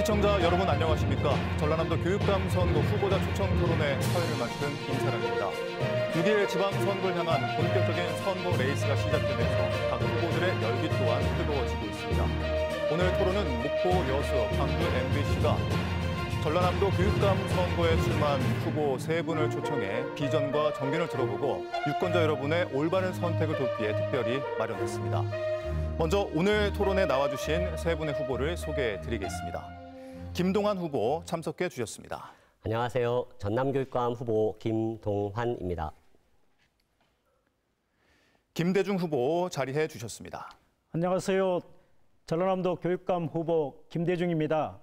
시청자 여러분 안녕하십니까? 전라남도 교육감 선거 후보자 초청 토론회 사회를 맡은 임사랑입니다. 6일 지방선거를 향한 본격적인 선거 레이스가 시작되면서 각 후보들의 열기 또한 뜨거워지고 있습니다. 오늘 토론은 목포, 여수, 광주 MBC가 전라남도 교육감 선거에 출마한 후보 3분을 초청해 비전과 정견을 들어보고 유권자 여러분의 올바른 선택을 돕기 위해 특별히 마련했습니다. 먼저 오늘 토론에 나와주신 3분의 후보를 소개해드리겠습니다. 김동환 후보 참석해 주셨습니다. 안녕하세요. 전남교육감 후보 김동환입니다. 김대중 후보 자리해 주셨습니다. 안녕하세요. 전라남도 교육감 후보 김대중입니다.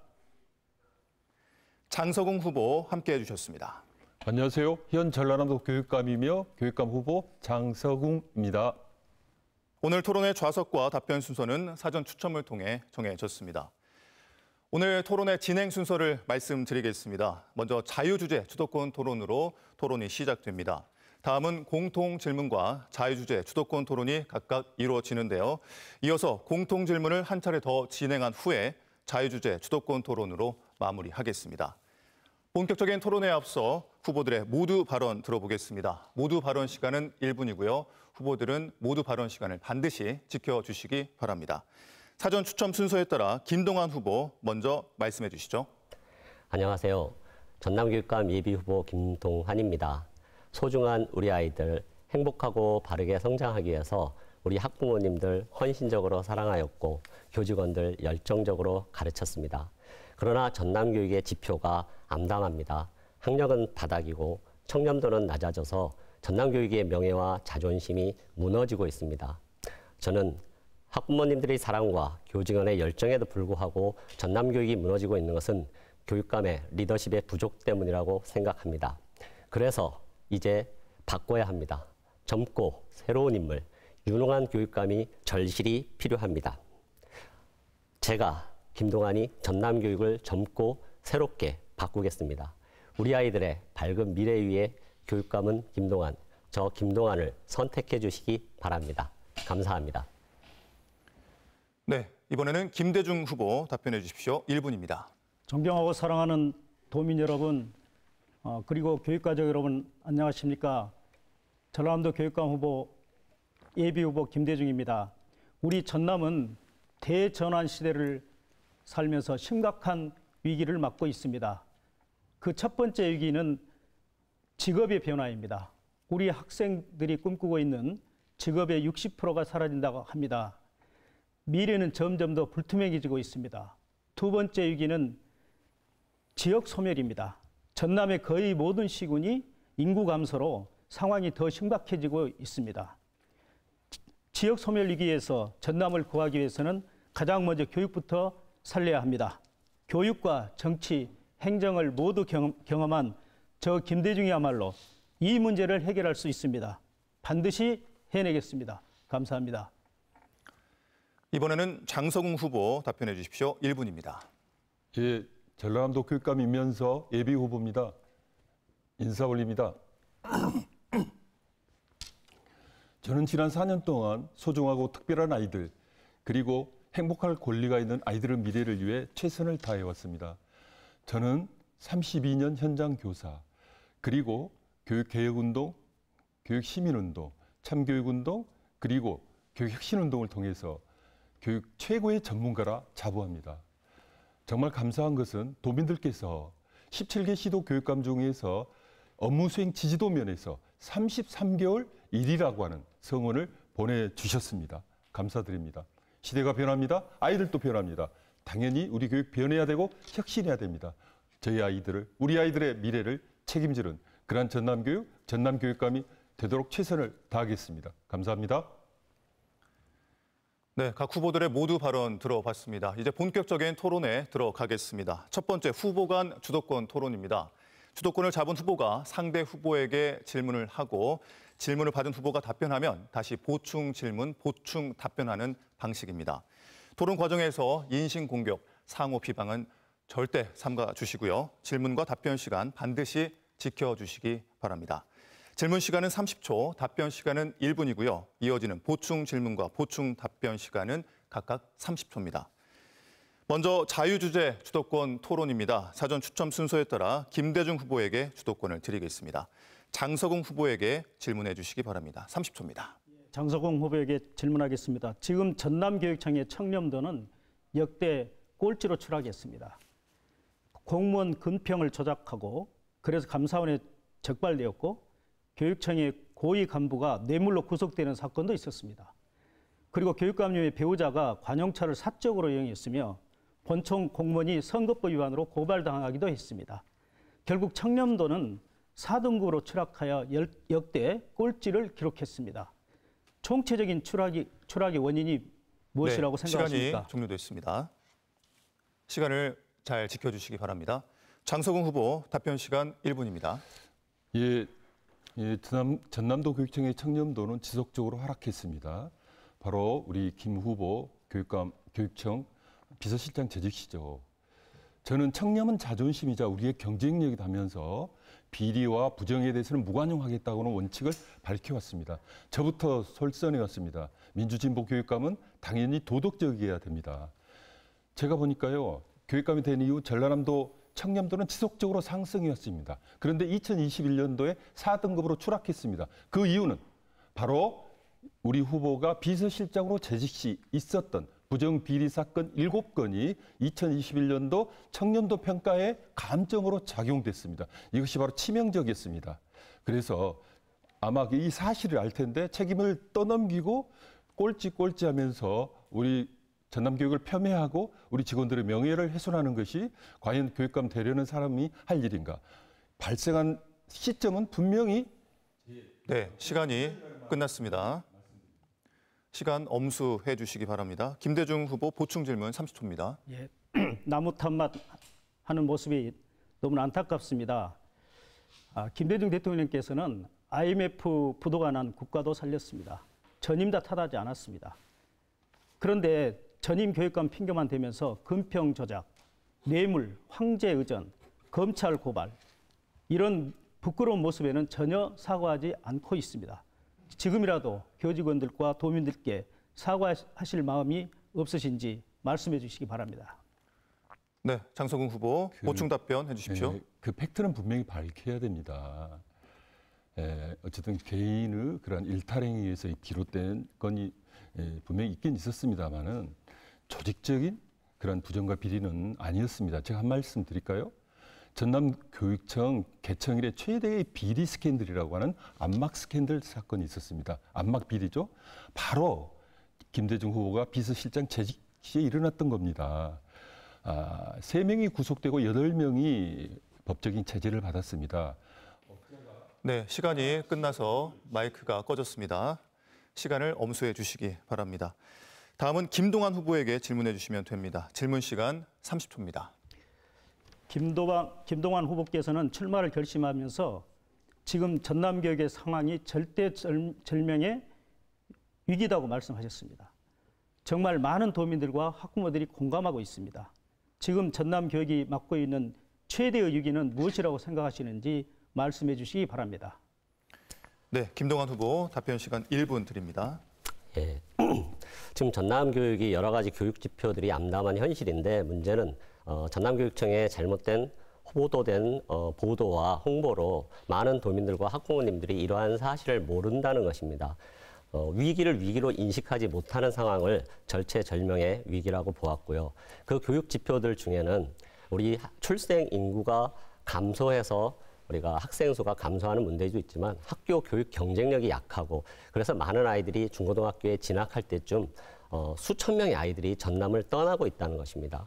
장서궁 후보 함께해 주셨습니다. 안녕하세요. 현 전라남도 교육감이며 교육감 후보 장서궁입니다. 오늘 토론의 좌석과 답변 순서는 사전 추첨을 통해 정해졌습니다. 오늘 토론의 진행 순서를 말씀드리겠습니다. 먼저 자유주제 주도권 토론으로 토론이 시작됩니다. 다음은 공통질문과 자유주제 주도권 토론이 각각 이루어지는데요. 이어서 공통질문을 한 차례 더 진행한 후에 자유주제 주도권 토론으로 마무리하겠습니다. 본격적인 토론에 앞서 후보들의 모두 발언 들어보겠습니다. 모두 발언 시간은 1분이고요. 후보들은 모두 발언 시간을 반드시 지켜주시기 바랍니다. 사전 추첨 순서에 따라 김동환 후보 먼저 말씀해 주시죠. 안녕하세요. 전남교육감 예비후보 김동환입니다. 소중한 우리 아이들 행복하고 바르게 성장하기 위해서 우리 학부모님들 헌신적으로 사랑하였고 교직원들 열정적으로 가르쳤습니다. 그러나 전남교육의 지표가 암담합니다. 학력은 바닥이고 청렴도는 낮아져서 전남교육의 명예와 자존심이 무너지고 있습니다. 저는 학부모님들의 사랑과 교직원의 열정에도 불구하고 전남교육이 무너지고 있는 것은 교육감의 리더십의 부족 때문이라고 생각합니다. 그래서 이제 바꿔야 합니다. 젊고 새로운 인물, 유능한 교육감이 절실히 필요합니다. 제가 김동환이 전남교육을 젊고 새롭게 바꾸겠습니다. 우리 아이들의 밝은 미래 위에 교육감은 김동환, 저 김동환을 선택해 주시기 바랍니다. 감사합니다. 네, 이번에는 김대중 후보 답변해 주십시오. 1분입니다. 존경하고 사랑하는 도민 여러분, 그리고 교육가족 여러분 안녕하십니까? 전라남도 교육감 후보 예비후보 김대중입니다. 우리 전남은 대전환 시대를 살면서 심각한 위기를 맞고 있습니다. 그 첫 번째 위기는 직업의 변화입니다. 우리 학생들이 꿈꾸고 있는 직업의 60%가 사라진다고 합니다. 미래는 점점 더 불투명해지고 있습니다. 두 번째 위기는 지역 소멸입니다. 전남의 거의 모든 시군이 인구 감소로 상황이 더 심각해지고 있습니다. 지역 소멸 위기에서 전남을 구하기 위해서는 가장 먼저 교육부터 살려야 합니다. 교육과 정치, 행정을 모두 경험한 저 김대중이야말로 이 문제를 해결할 수 있습니다. 반드시 해내겠습니다. 감사합니다. 이번에는 장서궁 후보 답변해 주십시오. 1분입니다. 예, 전라남도 교육감이면서 예비 후보입니다. 인사 올립니다. 저는 지난 4년 동안 소중하고 특별한 아이들, 그리고 행복할 권리가 있는 아이들의 미래를 위해 최선을 다해왔습니다. 저는 32년 현장 교사, 그리고 교육개혁운동, 교육시민운동, 참교육운동, 그리고 교육혁신운동을 통해서 교육 최고의 전문가라 자부합니다. 정말 감사한 것은 도민들께서 17개 시도 교육감 중에서 업무 수행 지지도 면에서 33개월 1위라고 하는 성원을 보내주셨습니다. 감사드립니다. 시대가 변합니다. 아이들도 변합니다. 당연히 우리 교육 변해야 되고 혁신해야 됩니다. 저희 아이들을, 우리 아이들의 미래를 책임지는 그러한 전남교육, 전남교육감이 되도록 최선을 다하겠습니다. 감사합니다. 네, 각 후보들의 모두 발언 들어봤습니다. 이제 본격적인 토론에 들어가겠습니다. 첫 번째 후보 간 주도권 토론입니다. 주도권을 잡은 후보가 상대 후보에게 질문을 하고 질문을 받은 후보가 답변하면 다시 보충 질문, 보충 답변하는 방식입니다. 토론 과정에서 인신공격, 상호 비방은 절대 삼가 주시고요. 질문과 답변 시간 반드시 지켜주시기 바랍니다. 질문 시간은 30초, 답변 시간은 1분이고요. 이어지는 보충 질문과 보충 답변 시간은 각각 30초입니다. 먼저 자유주제 주도권 토론입니다. 사전 추첨 순서에 따라 김대중 후보에게 주도권을 드리겠습니다. 장석웅 후보에게 질문해 주시기 바랍니다. 30초입니다. 장석웅 후보에게 질문하겠습니다. 지금 전남교육청의 청렴도는 역대 꼴찌로 추락했습니다. 공무원 근평을 조작하고 그래서 감사원에 적발되었고 교육청의 고위 간부가 뇌물로 구속되는 사건도 있었습니다. 그리고 교육감님의 배우자가 관용차를 사적으로 이용했으며 본청 공무원이 선거법 위반으로 고발당하기도 했습니다. 결국 청렴도는 4등급으로 추락하여 역대 꼴찌를 기록했습니다. 총체적인 추락의 원인이 무엇이라고 생각하십니까? 시간이 종료됐습니다. 시간을 잘 지켜주시기 바랍니다. 장석웅 후보 답변 시간 1분입니다. 전남도 교육청의 청렴도는 지속적으로 하락했습니다. 바로 우리 김 후보 교육청 비서실장 재직 시죠. 저는 청렴은 자존심이자 우리의 경쟁력이라면서 비리와 부정에 대해서는 무관용하겠다고는 원칙을 밝혀왔습니다. 저부터 솔선해왔습니다. 민주진보 교육감은 당연히 도덕적이어야 됩니다. 제가 보니까요, 교육감이 된 이후 전라남도 청렴도는 지속적으로 상승이었습니다. 그런데 2021년도에 4등급으로 추락했습니다. 그 이유는 바로 우리 후보가 비서실장으로 재직 시 있었던 부정비리 사건 7건이 2021년도 청렴도 평가에 감점으로 작용됐습니다. 이것이 바로 치명적이었습니다. 그래서 아마 이 사실을 알 텐데 책임을 떠넘기고 꼴찌 하면서 우리 전남교육을 폄훼하고 우리 직원들의 명예를 훼손하는 것이 과연 교육감 되려는 사람이 할 일인가. 발생한 시점은 분명히 네, 시간이 끝났습니다. 시간 엄수해 주시기 바랍니다. 김대중 후보 보충 질문 30초입니다. 예, 나무 탓만 하는 모습이 너무 안타깝습니다. 김대중 대통령께서는 IMF 부도가 난 국가도 살렸습니다. 전임 다 탓하지 않았습니다. 그런데 전임 교육감 핑계만 대면서 금평 조작, 뇌물, 황제 의전, 검찰 고발 이런 부끄러운 모습에는 전혀 사과하지 않고 있습니다. 지금이라도 교직원들과 도민들께 사과하실 마음이 없으신지 말씀해 주시기 바랍니다. 네, 장석웅 후보 보충 답변 해주십시오. 그 팩트는 분명히 밝혀야 됩니다. 어쨌든 개인의 그런 일탈행위에 의해서 비롯된 건이 분명히 있긴 있었습니다만은 조직적인 그런 부정과 비리는 아니었습니다. 제가 한 말씀 드릴까요? 전남교육청 개청 이래 최대의 비리 스캔들이라고 하는 안막 스캔들 사건이 있었습니다. 안막 비리죠. 바로 김대중 후보가 비서실장 재직 시에 일어났던 겁니다. 3명이 구속되고 8명이 법적인 제재를 받았습니다. 네, 시간이 끝나서 마이크가 꺼졌습니다. 시간을 엄수해 주시기 바랍니다. 다음은 김동완 후보에게 질문해 주시면 됩니다. 질문 시간 30초입니다. 김동완 후보께서는 출마를 결심하면서 지금 전남교육의 상황이 절대절명의 위기다고 말씀하셨습니다. 정말 많은 도민들과 학부모들이 공감하고 있습니다. 지금 전남교육이 맡고 있는 최대의 위기는 무엇이라고 생각하시는지 말씀해 주시기 바랍니다. 네, 김동완 후보 답변 시간 1분 드립니다. 예. 지금 전남교육이 여러 가지 교육 지표들이 암담한 현실인데 문제는 전남교육청의 잘못된 보도된 보도와 홍보로 많은 도민들과 학부모님들이 이러한 사실을 모른다는 것입니다. 위기를 위기로 인식하지 못하는 상황을 절체절명의 위기라고 보았고요. 그 교육 지표들 중에는 우리 출생 인구가 감소해서 우리가 학생 수가 감소하는 문제도 있지만 학교 교육 경쟁력이 약하고 그래서 많은 아이들이 중고등학교에 진학할 때쯤 수천 명의 아이들이 전남을 떠나고 있다는 것입니다.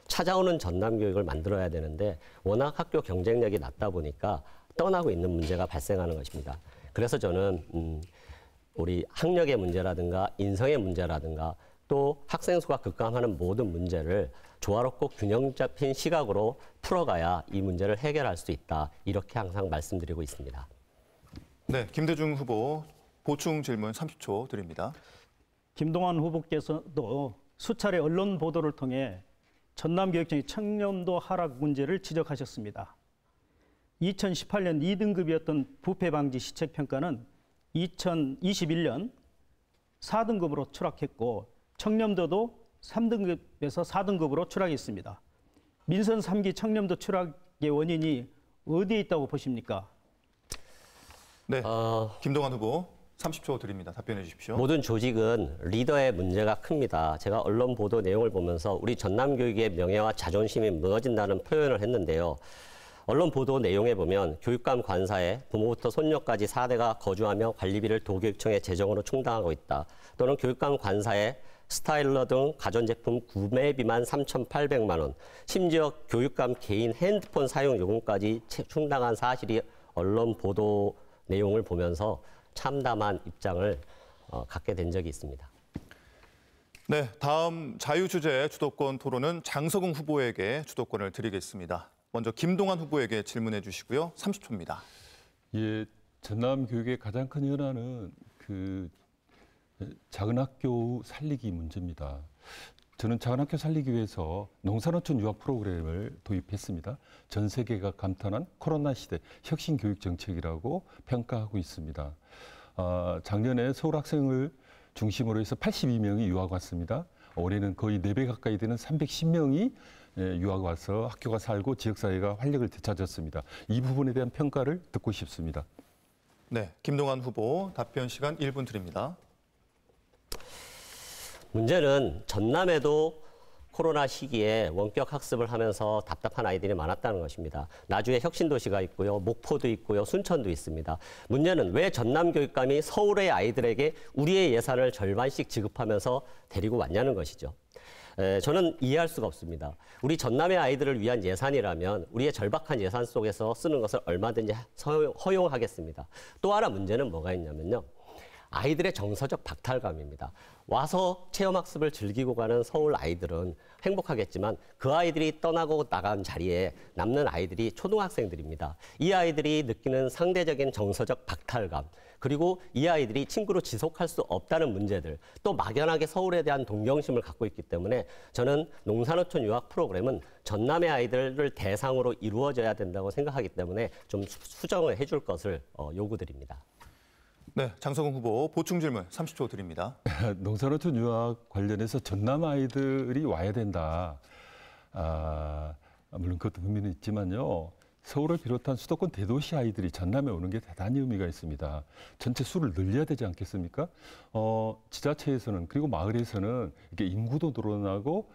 찾아오는 전남 교육을 만들어야 되는데 워낙 학교 경쟁력이 낮다 보니까 떠나고 있는 문제가 발생하는 것입니다. 그래서 저는 우리 학력의 문제라든가 인성의 문제라든가 또 학생 수가 급감하는 모든 문제를 조화롭고 균형 잡힌 시각으로 풀어가야 이 문제를 해결할 수 있다. 이렇게 항상 말씀드리고 있습니다. 네, 김대중 후보 보충 질문 30초 드립니다. 김동완 후보께서도 수차례 언론 보도를 통해 전남교육청의 청렴도 하락 문제를 지적하셨습니다. 2018년 2등급이었던 부패 방지 시책 평가는 2021년 4등급으로 추락했고 청렴도도 3등급에서 4등급으로 추락했습니다. 민선 3기 청렴도 추락의 원인이 어디에 있다고 보십니까? 네, 김동완 후보 30초 드립니다. 답변해 주십시오. 모든 조직은 리더의 문제가 큽니다. 제가 언론 보도 내용을 보면서 우리 전남교육의 명예와 자존심이 무너진다는 표현을 했는데요. 언론 보도 내용에 보면 교육감 관사에 부모부터 손녀까지 4대가 거주하며 관리비를 도교육청의 재정으로 충당하고 있다. 또는 교육감 관사에 스타일러 등 가전제품 구매비만 3,800만 원, 심지어 교육감 개인 핸드폰 사용 요금까지 충당한 사실이 언론 보도 내용을 보면서 참담한 입장을 갖게 된 적이 있습니다. 네, 다음 자유주제 주도권 토론은 장석웅 후보에게 주도권을 드리겠습니다. 먼저 김동완 후보에게 질문해 주시고요. 30초입니다. 예, 전남 교육의 가장 큰 현안은 그 작은 학교 살리기 문제입니다. 저는 작은 학교 살리기 위해서 농산어촌 유학 프로그램을 도입했습니다. 전 세계가 감탄한 코로나 시대 혁신 교육 정책이라고 평가하고 있습니다. 작년에 서울 학생을 중심으로 해서 82명이 유학 왔습니다. 올해는 거의 4배 가까이 되는 310명이 유학 와서 학교가 살고 지역사회가 활력을 되찾았습니다. 이 부분에 대한 평가를 듣고 싶습니다. 네, 김동완 후보 답변 시간 1분 드립니다. 문제는 전남에도 코로나 시기에 원격 학습을 하면서 답답한 아이들이 많았다는 것입니다. 나주에 혁신도시가 있고요. 목포도 있고요. 순천도 있습니다. 문제는 왜 전남교육감이 서울의 아이들에게 우리의 예산을 절반씩 지급하면서 데리고 왔냐는 것이죠. 저는 이해할 수가 없습니다. 우리 전남의 아이들을 위한 예산이라면 우리의 절박한 예산 속에서 쓰는 것을 얼마든지 허용하겠습니다. 또 하나 문제는 뭐가 있냐면요. 아이들의 정서적 박탈감입니다. 와서 체험학습을 즐기고 가는 서울 아이들은 행복하겠지만 그 아이들이 떠나고 나간 자리에 남는 아이들이 초등학생들입니다. 이 아이들이 느끼는 상대적인 정서적 박탈감, 그리고 이 아이들이 친구로 지속할 수 없다는 문제들, 또 막연하게 서울에 대한 동경심을 갖고 있기 때문에 저는 농산어촌 유학 프로그램은 전남의 아이들을 대상으로 이루어져야 된다고 생각하기 때문에 좀 수정을 해줄 것을 요구드립니다. 네, 장석웅 후보 보충 질문 30초 드립니다. 농산어촌 유학 관련해서 전남 아이들이 와야 된다. 물론 그것도 의미는 있지만요. 서울을 비롯한 수도권 대도시 아이들이 전남에 오는 게 대단히 의미가 있습니다. 전체 수를 늘려야 되지 않겠습니까? 지자체에서는 그리고 마을에서는 이렇게 인구도 늘어나고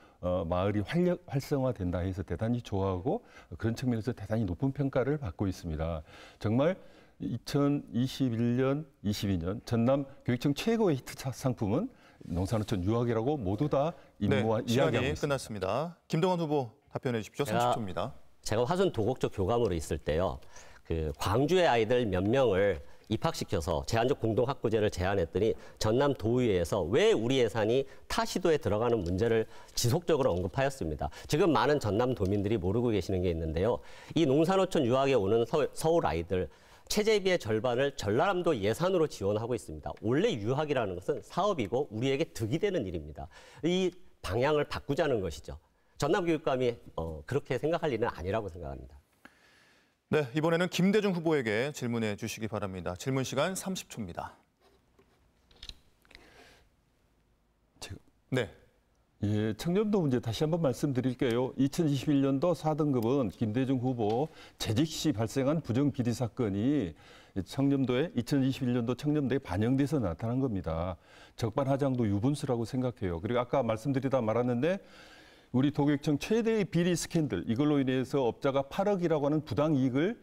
마을이 활성화된다 해서 대단히 좋아하고 그런 측면에서 대단히 높은 평가를 받고 있습니다. 정말 2021년, 22년 전남 교육청 최고의 히트 상품은 농산어촌 유학이라고 모두 다 이야기하고 있습니다. 시간이 끝났습니다. 김동완 후보 답변해 주십시오. 30초입니다. 제가 화순 도곡적 교감으로 있을 때요. 그 광주의 아이들 몇 명을 입학시켜서 제한적 공동학구제를 제안했더니 전남 도의회에서 왜 우리 예산이 타 시도에 들어가는 문제를 지속적으로 언급하였습니다. 지금 많은 전남 도민들이 모르고 계시는 게 있는데요. 이 농산어촌 유학에 오는 서울 아이들 체제비의 절반을 전라남도 예산으로 지원하고 있습니다. 원래 유학이라는 것은 사업이고 우리에게 득이 되는 일입니다. 이 방향을 바꾸자는 것이죠. 전남교육감이 그렇게 생각할 일은 아니라고 생각합니다. 네, 이번에는 김대중 후보에게 질문해 주시기 바랍니다. 질문 시간 30초입니다. 네. 예, 청렴도 문제 다시 한번 말씀드릴게요. 2021년도 4등급은 김대중 후보 재직 시 발생한 부정비리 사건이 청렴도에 2021년도 청렴도에 반영돼서 나타난 겁니다. 적반하장도 유분수라고 생각해요. 그리고 아까 말씀드리다 말았는데 우리 도교육청 최대의 비리 스캔들, 이걸로 인해서 업자가 8억이라고 하는 부당이익을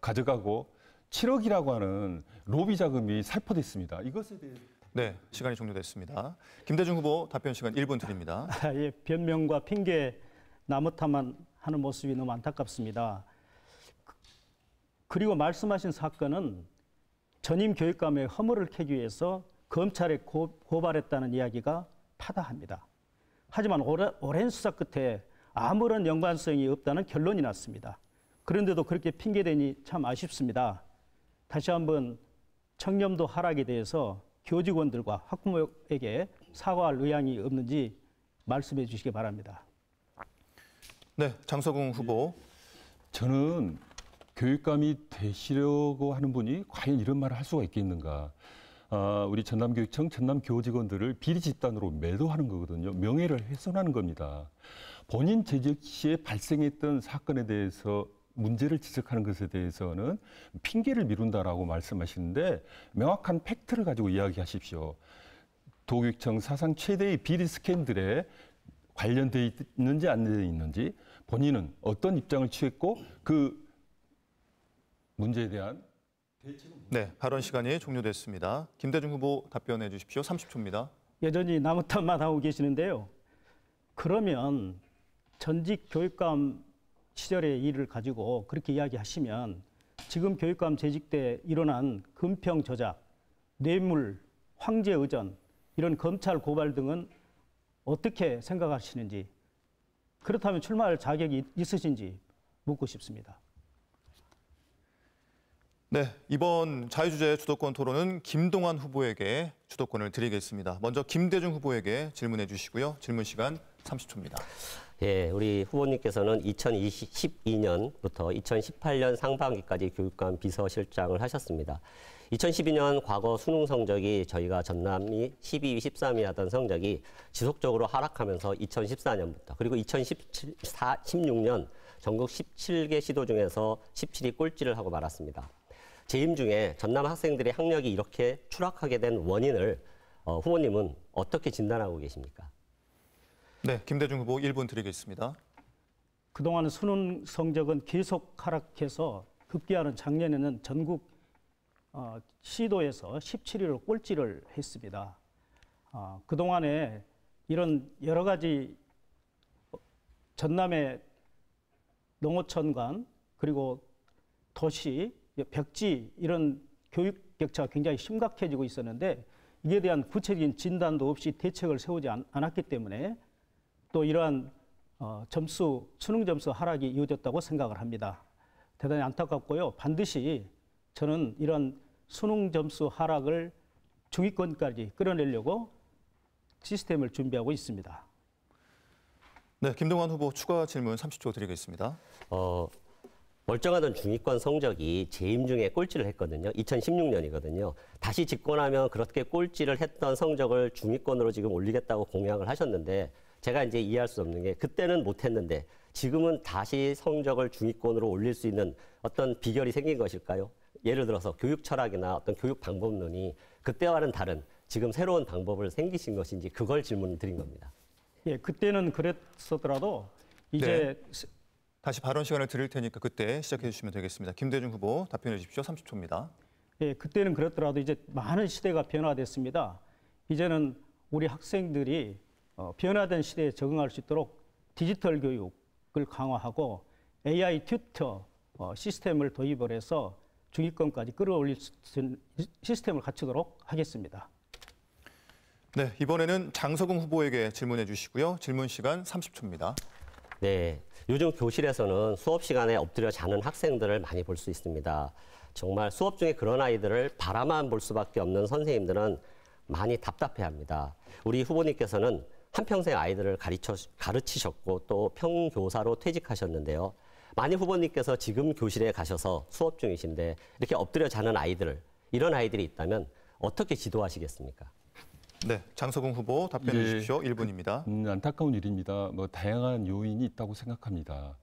가져가고 7억이라고 하는 로비 자금이 살포됐습니다. 이것에 대해 네, 시간이 종료됐습니다. 김대중 후보 답변 시간 1분 드립니다. 예, 변명과 핑계 나무타만 하는 모습이 너무 안타깝습니다. 그리고 말씀하신 사건은 전임 교육감의 허물을 캐기 위해서 검찰에 고발했다는 이야기가 타당합니다. 하지만 오랜 수사 끝에 아무런 연관성이 없다는 결론이 났습니다. 그런데도 그렇게 핑계대니 참 아쉽습니다. 다시 한번 청렴도 하락에 대해서 교직원들과 학부모에게 사과할 의향이 없는지 말씀해 주시기 바랍니다. 네, 장석웅 후보. 저는 교육감이 되시려고 하는 분이 과연 이런 말을 할 수가 있겠는가. 우리 전남교육청, 전남교직원들을 비리 집단으로 매도하는 거거든요. 명예를 훼손하는 겁니다. 본인 재직 시에 발생했던 사건에 대해서 문제를 지적하는 것에 대해서는 핑계를 미룬다라고 말씀하시는데 명확한 팩트를 가지고 이야기하십시오. 도교육청 사상 최대의 비리 스캔들에 관련돼 있는지 안 돼 있는지 본인은 어떤 입장을 취했고 그 문제에 대한 대책은 네, 발언 시간이 종료됐습니다. 김대중 후보 답변해 주십시오. 30초입니다. 여전히 나무탄만 하고 계시는데요. 그러면 전직 교육감 시절의 일을 가지고 그렇게 이야기하시면 지금 교육감 재직 때 일어난 금평 조작, 뇌물, 황제 의전 이런 검찰 고발 등은 어떻게 생각하시는지, 그렇다면 출마할 자격이 있으신지 묻고 싶습니다. 네, 이번 자유주제 주도권 토론은 김동완 후보에게 주도권을 드리겠습니다. 먼저 김대중 후보에게 질문해 주시고요. 질문 시간 30초입니다. 예, 우리 후보님께서는 2012년부터 2018년 상반기까지 교육감 비서실장을 하셨습니다. 2012년 과거 수능 성적이 저희가 전남이 12위, 13위 하던 성적이 지속적으로 하락하면서 2014년부터 그리고 2016년 전국 17개 시도 중에서 17위 꼴찌를 하고 말았습니다. 재임 중에 전남 학생들의 학력이 이렇게 추락하게 된 원인을 후보님은 어떻게 진단하고 계십니까? 네, 김대중 후보 1분 드리겠습니다. 그동안 수능 성적은 계속 하락해서 급기야는 작년에는 전국 시도에서 17위로 꼴찌를 했습니다. 그동안에 이런 여러 가지 전남의 농어촌간 그리고 도시, 벽지 이런 교육 격차가 굉장히 심각해지고 있었는데 이에 대한 구체적인 진단도 없이 대책을 세우지 않았기 때문에 또 이러한 수능 점수 하락이 이어졌다고 생각을 합니다. 대단히 안타깝고요. 반드시 저는 이런 수능 점수 하락을 중위권까지 끌어내려고 시스템을 준비하고 있습니다. 네, 김동완 후보 추가 질문 30초 드리겠습니다. 멀쩡하던 중위권 성적이 재임 중에 꼴찌를 했거든요. 2016년이거든요. 다시 집권하면 그렇게 꼴찌를 했던 성적을 중위권으로 지금 올리겠다고 공약을 하셨는데 제가 이제 이해할 수 없는 게 그때는 못했는데 지금은 다시 성적을 중위권으로 올릴 수 있는 어떤 비결이 생긴 것일까요? 예를 들어서 교육 철학이나 어떤 교육 방법론이 그때와는 다른 지금 새로운 방법을 생기신 것인지 그걸 질문을 드린 겁니다. 예, 그때는 그랬었더라도 이제 다시 발언 시간을 드릴 테니까 그때 시작해 주시면 되겠습니다. 김대중 후보 답변해 주십시오. 30초입니다. 예, 그때는 그렇더라도 이제 많은 시대가 변화됐습니다. 이제는 우리 학생들이 변화된 시대에 적응할 수 있도록 디지털 교육을 강화하고 AI 튜터 시스템을 도입을 해서 중위권까지 끌어올릴 수 있는 시스템을 갖추도록 하겠습니다. 네, 이번에는 장석웅 후보에게 질문해 주시고요. 질문 시간 30초입니다. 네, 요즘 교실에서는 수업 시간에 엎드려 자는 학생들을 많이 볼 수 있습니다. 정말 수업 중에 그런 아이들을 바라만 볼 수밖에 없는 선생님들은 많이 답답해합니다. 우리 후보님께서는 한평생 아이들을 가르치셨고 또 평교사로 퇴직하셨는데요. 만일 후보님께서 지금 교실에 가셔서 수업 중이신데 이렇게 엎드려 자는 아이들, 이런 아이들이 있다면 어떻게 지도하시겠습니까? 네, 장석웅 후보 답변해 주십시오. 1분입니다. 안타까운 일입니다. 다양한 요인이 있다고 생각합니다.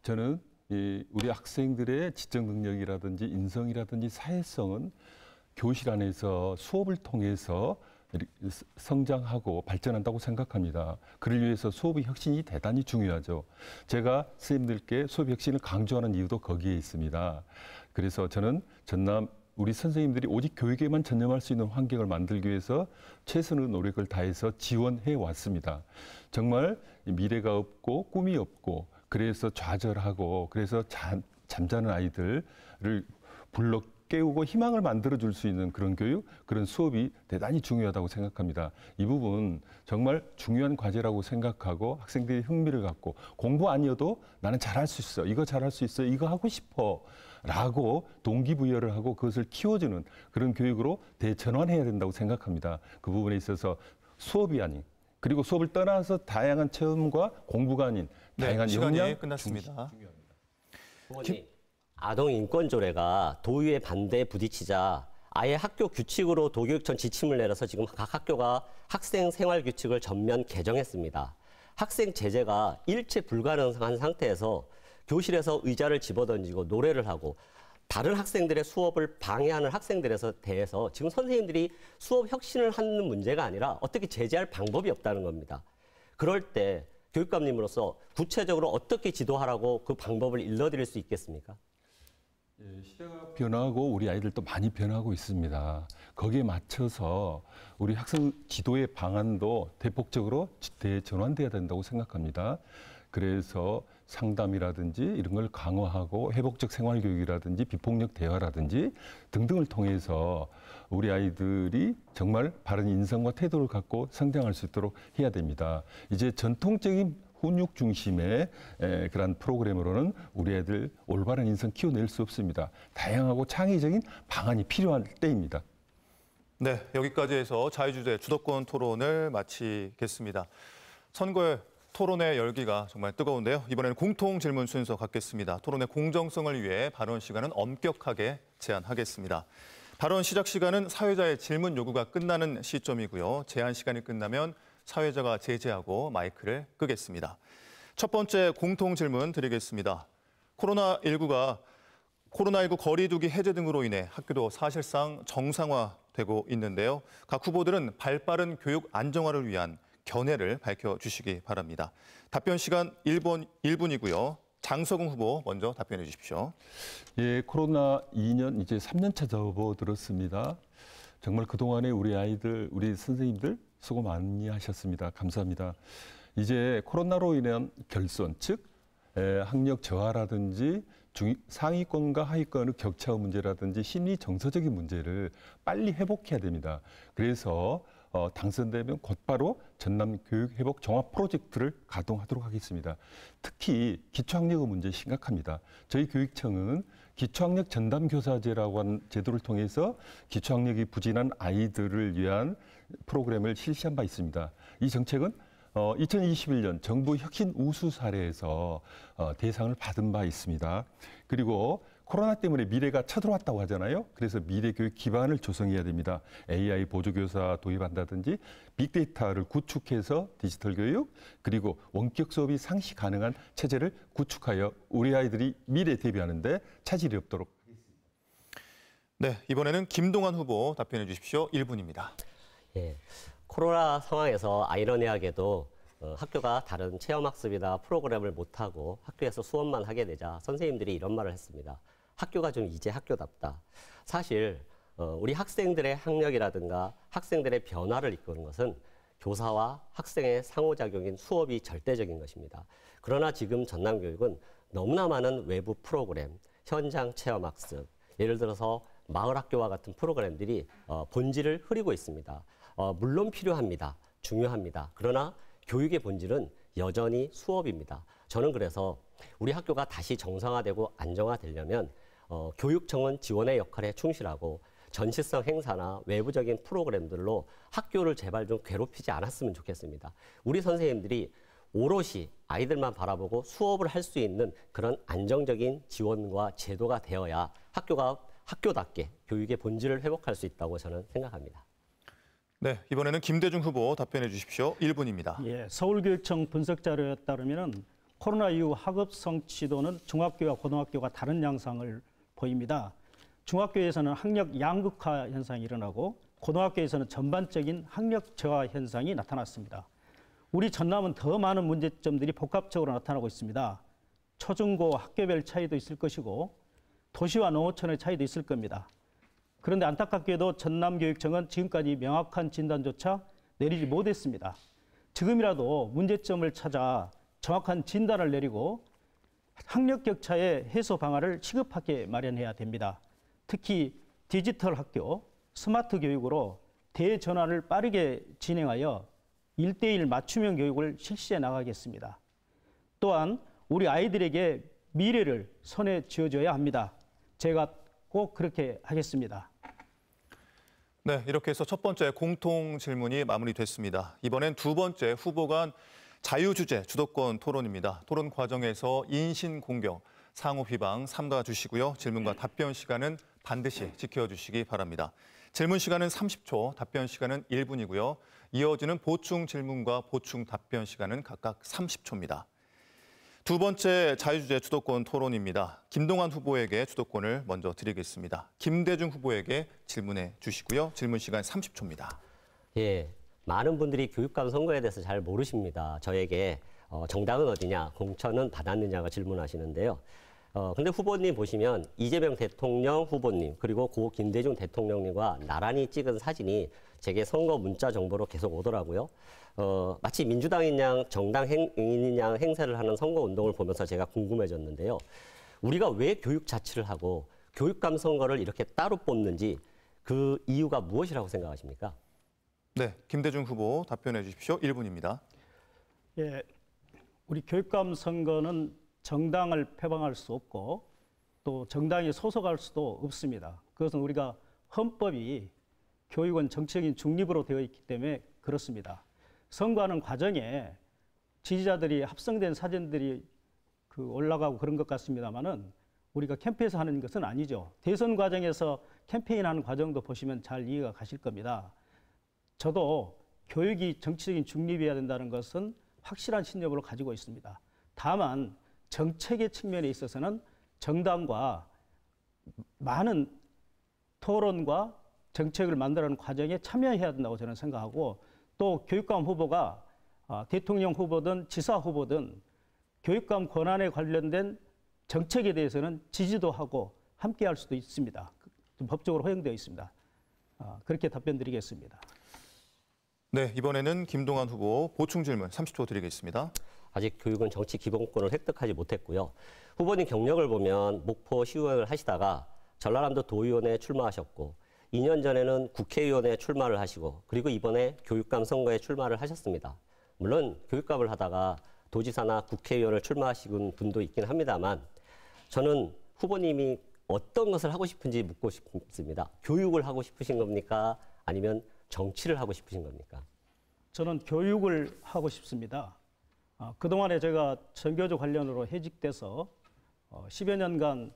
저는 우리 학생들의 지적 능력이라든지 인성이라든지 사회성은 교실 안에서 수업을 통해서 성장하고 발전한다고 생각합니다. 그를 위해서 수업의 혁신이 대단히 중요하죠. 제가 선생님들께 수업 혁신을 강조하는 이유도 거기에 있습니다. 그래서 저는 전남 우리 선생님들이 오직 교육에만 전념할 수 있는 환경을 만들기 위해서 최선의 노력을 다해서 지원해 왔습니다. 정말 미래가 없고 꿈이 없고 그래서 좌절하고 그래서 잠자는 아이들을 불러 깨우고 희망을 만들어줄 수 있는 그런 교육, 그런 수업이 대단히 중요하다고 생각합니다. 이 부분 정말 중요한 과제라고 생각하고 학생들이 흥미를 갖고 공부 아니어도 나는 잘할 수 있어, 이거 잘할 수 있어, 이거 하고 싶어 라고 동기부여를 하고 그것을 키워주는 그런 교육으로 대전환해야 된다고 생각합니다. 그 부분에 있어서 수업이 아닌 그리고 수업을 떠나서 다양한 체험과 공부가 아닌 다양한 시간이 역량 끝났습니다. 후보님, 아동 인권 조례가 도의회 반대에 부딪히자 아예 학교 규칙으로 도교육청 지침을 내려서 지금 각 학교가 학생 생활 규칙을 전면 개정했습니다. 학생 제재가 일체 불가능한 상태에서 교실에서 의자를 집어던지고 노래를 하고 다른 학생들의 수업을 방해하는 학생들에 대해서 지금 선생님들이 수업 혁신을 하는 문제가 아니라 어떻게 제재할 방법이 없다는 겁니다. 그럴 때 교육감님으로서 구체적으로 어떻게 지도하라고 그 방법을 일러드릴 수 있겠습니까? 예, 시대가 변하고 우리 아이들도 많이 변하고 있습니다. 거기에 맞춰서 우리 학생 지도의 방안도 대폭적으로 대전환돼야 된다고 생각합니다. 그래서 상담이라든지 이런 걸 강화하고 회복적 생활교육이라든지 비폭력 대화라든지 등등을 통해서 우리 아이들이 정말 바른 인성과 태도를 갖고 성장할 수 있도록 해야 됩니다. 이제 전통적인 훈육 중심의 그런 프로그램으로는 우리 애들 올바른 인성 키워낼 수 없습니다. 다양하고 창의적인 방안이 필요한 때입니다. 네, 여기까지 해서 자유주제 주도권 토론을 마치겠습니다. 선거의 토론의 열기가 정말 뜨거운데요. 이번에는 공통 질문 순서 갖겠습니다. 토론의 공정성을 위해 발언 시간은 엄격하게 제한하겠습니다. 발언 시작 시간은 사회자의 질문 요구가 끝나는 시점이고요. 제한 시간이 끝나면 사회자가 제지하고 마이크를 끄겠습니다. 첫 번째 공통 질문 드리겠습니다. 코로나19 거리두기 해제 등으로 인해 학교도 사실상 정상화되고 있는데요. 각 후보들은 발빠른 교육 안정화를 위한 견해를 밝혀주시기 바랍니다. 답변 시간 1분이고요. 장석웅 후보 먼저 답변해 주십시오. 예, 코로나 2년 이제 3년차 접어들었습니다. 정말 그동안에 우리 아이들, 우리 선생님들 수고 많이 하셨습니다. 감사합니다. 이제 코로나로 인한 결손, 즉 학력 저하라든지 상위권과 하위권의 격차 문제라든지 심리 정서적인 문제를 빨리 회복해야 됩니다. 그래서 당선되면 곧바로 전남 교육 회복 종합 프로젝트를 가동하도록 하겠습니다. 특히 기초학력의 문제 심각합니다. 저희 교육청은 기초학력 전담교사제라고 하는 제도를 통해서 기초학력이 부진한 아이들을 위한 프로그램을 실시한 바 있습니다. 이 정책은 2021년 정부 혁신 우수 사례에서 대상을 받은 바 있습니다. 그리고 코로나 때문에 미래가 쳐들어왔다고 하잖아요. 그래서 미래 교육 기반을 조성해야 됩니다. AI 보조교사 도입한다든지 빅데이터를 구축해서 디지털 교육, 그리고 원격 수업이 상시 가능한 체제를 구축하여 우리 아이들이 미래 대비하는데 차질이 없도록 하겠습니다. 네, 이번에는 김동완 후보 답변해 주십시오. 1분입니다. 예, 코로나 상황에서 아이러니하게도 학교가 다른 체험학습이나 프로그램을 못하고 학교에서 수업만 하게 되자 선생님들이 이런 말을 했습니다. 학교가 좀 이제 학교답다. 사실 우리 학생들의 학력이라든가 학생들의 변화를 이끄는 것은 교사와 학생의 상호작용인 수업이 절대적인 것입니다. 그러나 지금 전남교육은 너무나 많은 외부 프로그램, 현장 체험학습, 예를 들어서 마을학교와 같은 프로그램들이 본질을 흐리고 있습니다. 물론 필요합니다. 중요합니다. 그러나 교육의 본질은 여전히 수업입니다. 저는 그래서 우리 학교가 다시 정상화되고 안정화되려면 교육청은 지원의 역할에 충실하고 전시성 행사나 외부적인 프로그램들로 학교를 제발 좀 괴롭히지 않았으면 좋겠습니다. 우리 선생님들이 오롯이 아이들만 바라보고 수업을 할 수 있는 그런 안정적인 지원과 제도가 되어야 학교가 학교답게 교육의 본질을 회복할 수 있다고 저는 생각합니다. 네, 이번에는 김대중 후보 답변해 주십시오. 1분입니다. 예, 서울교육청 분석 자료에 따르면 코로나 이후 학업 성취도는 중학교와 고등학교가 다른 양상을 보입니다. 중학교에서는 학력 양극화 현상이 일어나고 고등학교에서는 전반적인 학력 저하 현상이 나타났습니다. 우리 전남은 더 많은 문제점들이 복합적으로 나타나고 있습니다. 초중고 학교별 차이도 있을 것이고 도시와 농어촌의 차이도 있을 겁니다. 그런데 안타깝게도 전남교육청은 지금까지 명확한 진단조차 내리지 못했습니다. 지금이라도 문제점을 찾아 정확한 진단을 내리고 학력 격차의 해소 방안을 시급하게 마련해야 됩니다. 특히 디지털 학교, 스마트 교육으로 대전환을 빠르게 진행하여 1:1 맞춤형 교육을 실시해 나가겠습니다. 또한 우리 아이들에게 미래를 손에 쥐어줘야 합니다. 제가 꼭 그렇게 하겠습니다. 네, 이렇게 해서 첫 번째 공통 질문이 마무리됐습니다. 이번엔 두 번째 후보 간 자유주제 주도권 토론입니다. 토론 과정에서 인신공격, 상호 비방 삼가 주시고요. 질문과 답변 시간은 반드시 지켜주시기 바랍니다. 질문 시간은 30초, 답변 시간은 1분이고요. 이어지는 보충 질문과 보충 답변 시간은 각각 30초입니다. 두 번째 자유주제 주도권 토론입니다. 김동완 후보에게 주도권을 먼저 드리겠습니다. 김대중 후보에게 질문해 주시고요. 질문 시간 30초입니다. 예, 많은 분들이 교육감 선거에 대해서 잘 모르십니다. 저에게 정당은 어디냐, 공천은 받았느냐가 질문하시는데요. 근데 후보님 보시면 이재명 대통령 후보님 그리고 고 김대중 대통령님과 나란히 찍은 사진이 제게 선거 문자 정보로 계속 오더라고요. 마치 민주당인 양 정당인인 양 행세를 하는 선거 운동을 보면서 제가 궁금해졌는데요. 우리가 왜 교육 자치를 하고 교육감 선거를 이렇게 따로 뽑는지 그 이유가 무엇이라고 생각하십니까? 네, 김대중 후보 답변해 주십시오. 1분입니다. 예, 우리 교육감 선거는 정당을 표방할 수 없고 또 정당에 소속할 수도 없습니다. 그것은 우리가 헌법이 교육은 정치적인 중립으로 되어 있기 때문에 그렇습니다. 선거하는 과정에 지지자들이 합성된 사진들이 올라가고 그런 것 같습니다만은 우리가 캠페인에서 하는 것은 아니죠. 대선 과정에서 캠페인하는 과정도 보시면 잘 이해가 가실 겁니다. 저도 교육이 정치적인 중립이어야 된다는 것은 확실한 신념으로 가지고 있습니다. 다만 정책의 측면에 있어서는 정당과 많은 토론과 정책을 만들어가는 과정에 참여해야 된다고 저는 생각하고 또 교육감 후보가 대통령 후보든 지사 후보든 교육감 권한에 관련된 정책에 대해서는 지지도 하고 함께할 수도 있습니다. 법적으로 허용되어 있습니다. 그렇게 답변 드리겠습니다. 네, 이번에는 김동완 후보 보충 질문 30초 드리겠습니다. 아직 교육은 정치 기본권을 획득하지 못했고요. 후보님 경력을 보면 목포 시의원을 하시다가 전라남도 도의원에 출마하셨고 2년 전에는 국회의원에 출마를 하시고 그리고 이번에 교육감 선거에 출마를 하셨습니다. 물론 교육감을 하다가 도지사나 국회의원을 출마하신 분도 있긴 합니다만 저는 후보님이 어떤 것을 하고 싶은지 묻고 싶습니다. 교육을 하고 싶으신 겁니까? 아니면 정치를 하고 싶으신 겁니까? 저는 교육을 하고 싶습니다. 그동안에 제가 전교조 관련으로 해직돼서 10여 년간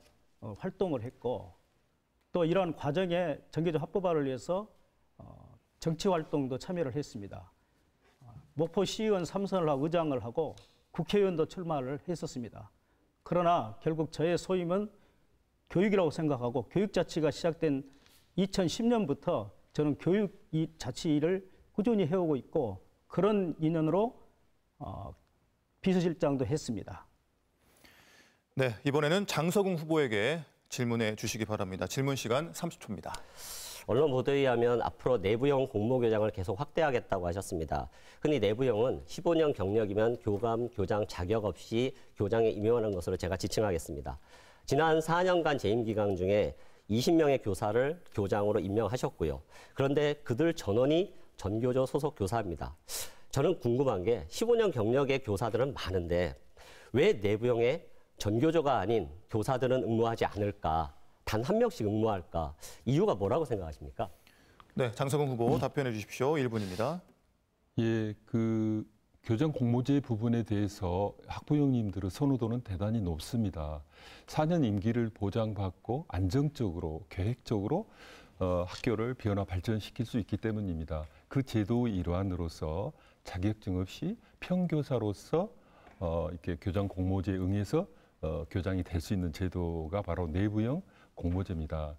활동을 했고 또 이러한 과정에 전교조 합법화를 위해서 정치 활동도 참여를 했습니다. 목포 시의원 3선을 하고 의장을 하고 국회의원도 출마를 했었습니다. 그러나 결국 저의 소임은 교육이라고 생각하고 교육 자치가 시작된 2010년부터 저는 교육 자치 일을 꾸준히 해오고 있고 그런 인연으로 비서실장도 했습니다. 네, 이번에는 장석웅 후보에게 질문해 주시기 바랍니다. 질문 시간 30초입니다. 언론 보도에 의하면 앞으로 내부형 공모교장을 계속 확대하겠다고 하셨습니다. 흔히 내부형은 15년 경력이면 교감, 교장 자격 없이 교장에 임용하는 것으로 제가 지칭하겠습니다. 지난 4년간 재임 기간 중에 20명의 교사를 교장으로 임명하셨고요. 그런데 그들 전원이 전교조 소속 교사입니다. 저는 궁금한 게 15년 경력의 교사들은 많은데 왜 내부형에 전교조가 아닌 교사들은 응모하지 않을까? 단 한 명씩 응모할까? 이유가 뭐라고 생각하십니까? 네, 장석웅 후보 답변해 주십시오. 1분입니다. 예, 그 교장 공모제 부분에 대해서 학부형님들의 선호도는 대단히 높습니다. 4년 임기를 보장받고 안정적으로 계획적으로 학교를 변화 발전시킬 수 있기 때문입니다. 그 제도의 일환으로서 자격증 없이 평교사로서 이렇게 교장 공모제에 응해서 교장이 될 수 있는 제도가 바로 내부형 공모제입니다.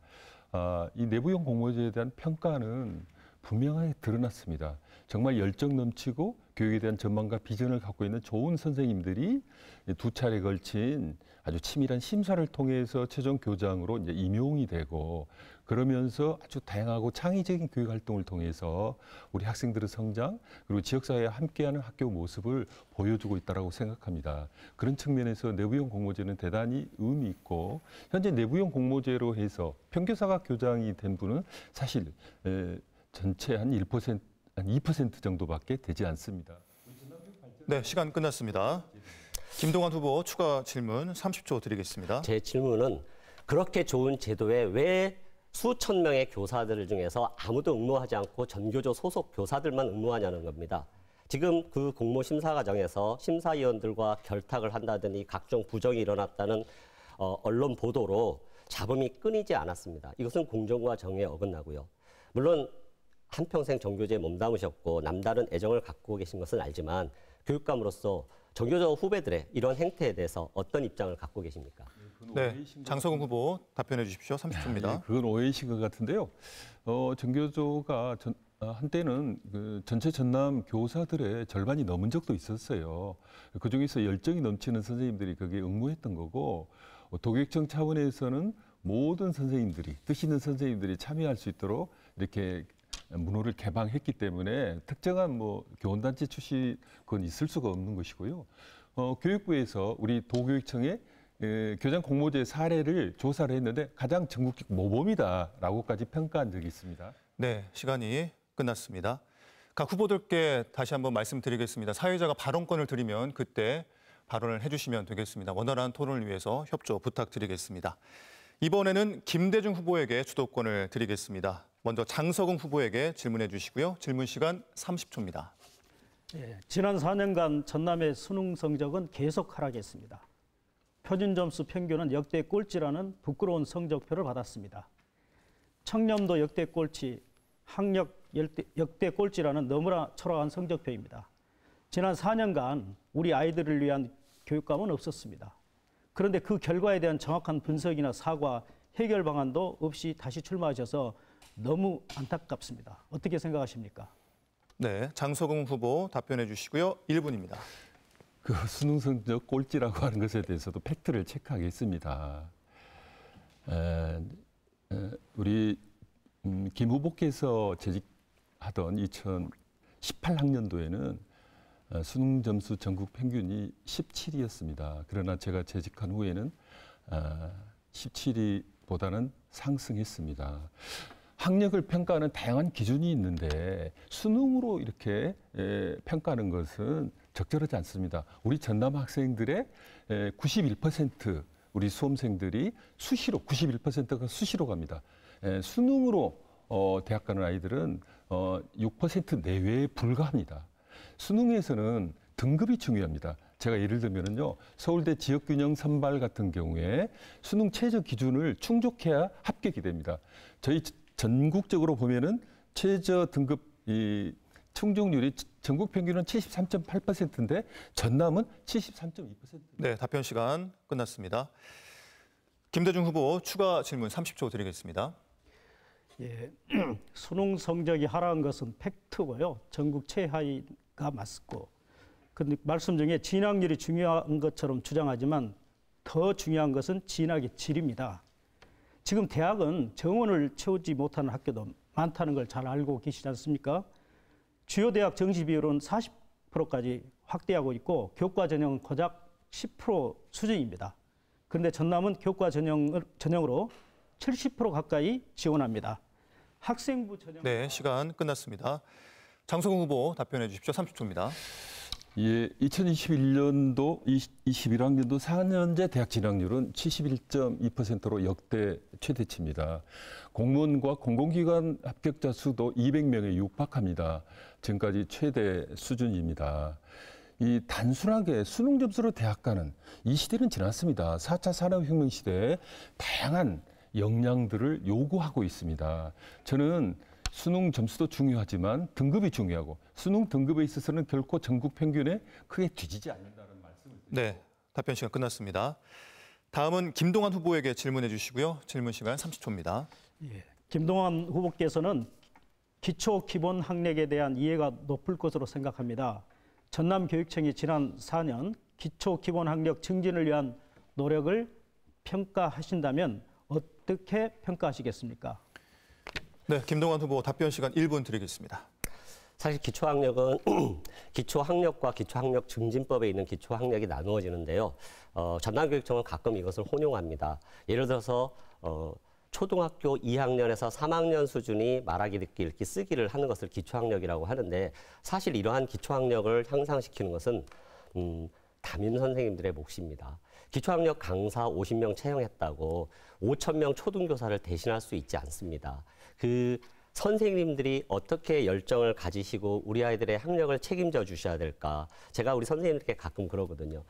이 내부형 공모제에 대한 평가는 분명하게 드러났습니다. 정말 열정 넘치고 교육에 대한 전망과 비전을 갖고 있는 좋은 선생님들이 두 차례 걸친 아주 치밀한 심사를 통해서 최종 교장으로 이제 임용이 되고 그러면서 아주 다양하고 창의적인 교육 활동을 통해서 우리 학생들의 성장 그리고 지역사회와 함께하는 학교 모습을 보여주고 있다고 생각합니다. 그런 측면에서 내부형 공모제는 대단히 의미 있고 현재 내부형 공모제로 해서 평교사가 교장이 된 분은 사실 전체 한 1%, 한 2% 정도밖에 되지 않습니다. 네, 시간 끝났습니다. 김동완 후보 추가 질문 30초 드리겠습니다. 제 질문은 그렇게 좋은 제도에 왜 수천 명의 교사들 중에서 아무도 응모하지 않고 전교조 소속 교사들만 응모하냐는 겁니다. 지금 그 공모 심사 과정에서 심사위원들과 결탁을 한다더니 각종 부정이 일어났다는 언론 보도로 잡음이 끊이지 않았습니다. 이것은 공정과 정의에 어긋나고요. 물론 한평생 정교제에 몸담으셨고 남다른 애정을 갖고 계신 것은 알지만 교육감으로서 정교조 후배들의 이런 행태에 대해서 어떤 입장을 갖고 계십니까? 네, 장석웅 후보 답변해 주십시오. 30초입니다. 그건 오해이신 것 같은데요. 정교조가 한때는 그 전체 전남 교사들의 절반이 넘은 적도 있었어요. 그중에서 열정이 넘치는 선생님들이 거기에 응모했던 거고, 도교육청 차원에서는 모든 선생님들이, 뜻 있는 선생님들이 참여할 수 있도록 이렇게 문호를 개방했기 때문에 특정한 교원단체 출신 그건 있을 수가 없는 것이고요. 교육부에서 우리 도교육청의 교장 공모제 사례를 조사를 했는데 가장 전국적 모범이다라고까지 평가한 적이 있습니다. 네, 시간이 끝났습니다. 각 후보들께 다시 한번 말씀드리겠습니다. 사회자가 발언권을 드리면 그때 발언을 해주시면 되겠습니다. 원활한 토론을 위해서 협조 부탁드리겠습니다. 이번에는 김대중 후보에게 주도권을 드리겠습니다. 먼저 장석웅 후보에게 질문해 주시고요. 질문 시간 30초입니다. 예, 지난 4년간 전남의 수능 성적은 계속 하락했습니다. 표준 점수 평균은 역대 꼴찌라는 부끄러운 성적표를 받았습니다. 청렴도 역대 꼴찌, 학력 역대 꼴찌라는 너무나 초라한 성적표입니다. 지난 4년간 우리 아이들을 위한 교육감은 없었습니다. 그런데 그 결과에 대한 정확한 분석이나 사과, 해결 방안도 없이 다시 출마하셔서 너무 안타깝습니다. 어떻게 생각하십니까? 네, 장석웅 후보 답변해 주시고요. 1분입니다. 그 수능 성적 꼴찌라고 하는 것에 대해서도 팩트를 체크하겠습니다. 우리 김 후보께서 재직하던 2018학년도에는 수능 점수 전국 평균이 17이었습니다. 그러나 제가 재직한 후에는 17위보다는 상승했습니다. 학력을 평가하는 다양한 기준이 있는데 수능으로 이렇게 평가하는 것은 적절하지 않습니다. 우리 전남 학생들의 91% 우리 수험생들이 수시로 91%가 수시로 갑니다. 수능으로 대학 가는 아이들은 6% 내외에 불과합니다. 수능에서는 등급이 중요합니다. 제가 예를 들면요, 서울대 지역균형 선발 같은 경우에 수능 최저 기준을 충족해야 합격이 됩니다. 저희 전국적으로 보면은 최저 등급 충족률이 전국 평균은 73.8%인데 전남은 73.2%. 네, 답변 시간 끝났습니다. 김대중 후보 추가 질문 30초 드리겠습니다. 예, 수능 성적이 하락한 것은 팩트고요. 전국 최하위가 맞고, 근데 말씀 중에 진학률이 중요한 것처럼 주장하지만 더 중요한 것은 진학의 질입니다. 지금 대학은 정원을 채우지 못하는 학교도 많다는 걸 잘 알고 계시지 않습니까? 주요 대학 정시 비율은 40%까지 확대하고 있고 교과 전형은 고작 10% 수준입니다. 그런데 전남은 교과 전형으로 70% 가까이 지원합니다. 학생부 전형. 네, 시간 끝났습니다. 장석웅 후보 답변해 주십시오. 30초입니다. 예, 2021년도 21학년도 4년제 대학 진학률은 71.2%로 역대 최대치입니다. 공무원과 공공기관 합격자 수도 200명에 육박합니다. 지금까지 최대 수준입니다. 이 단순하게 수능 점수로 대학 가는 이 시대는 지났습니다. 4차 산업혁명 시대에 다양한 역량들을 요구하고 있습니다. 저는 수능 점수도 중요하지만 등급이 중요하고 수능 등급에 있어서는 결코 전국 평균에 크게 뒤지지 않는다는 말씀을 드립니다. 네, 답변 시간 끝났습니다. 다음은 김동완 후보에게 질문해 주시고요. 질문 시간 30초입니다. 예, 김동완 후보께서는 기초 기본 학력에 대한 이해가 높을 것으로 생각합니다. 전남교육청이 지난 4년 기초 기본 학력 증진을 위한 노력을 평가하신다면 어떻게 평가하시겠습니까? 네, 김동완 후보 답변 시간 1분 드리겠습니다. 사실 기초학력은 기초학력과 기초학력 증진법에 있는 기초학력이 나누어지는데요. 전남교육청은 가끔 이것을 혼용합니다. 예를 들어서 초등학교 2학년에서 3학년 수준이 말하기, 듣기, 읽기, 쓰기를 하는 것을 기초학력이라고 하는데 사실 이러한 기초학력을 향상시키는 것은 담임 선생님들의 몫입니다. 기초학력 강사 50명 채용했다고 5,000명 초등교사를 대신할 수 있지 않습니다. 그 선생님들이 어떻게 열정을 가지시고 우리 아이들의 학력을 책임져 주셔야 될까. 제가 우리 선생님들께 가끔 그러거든요.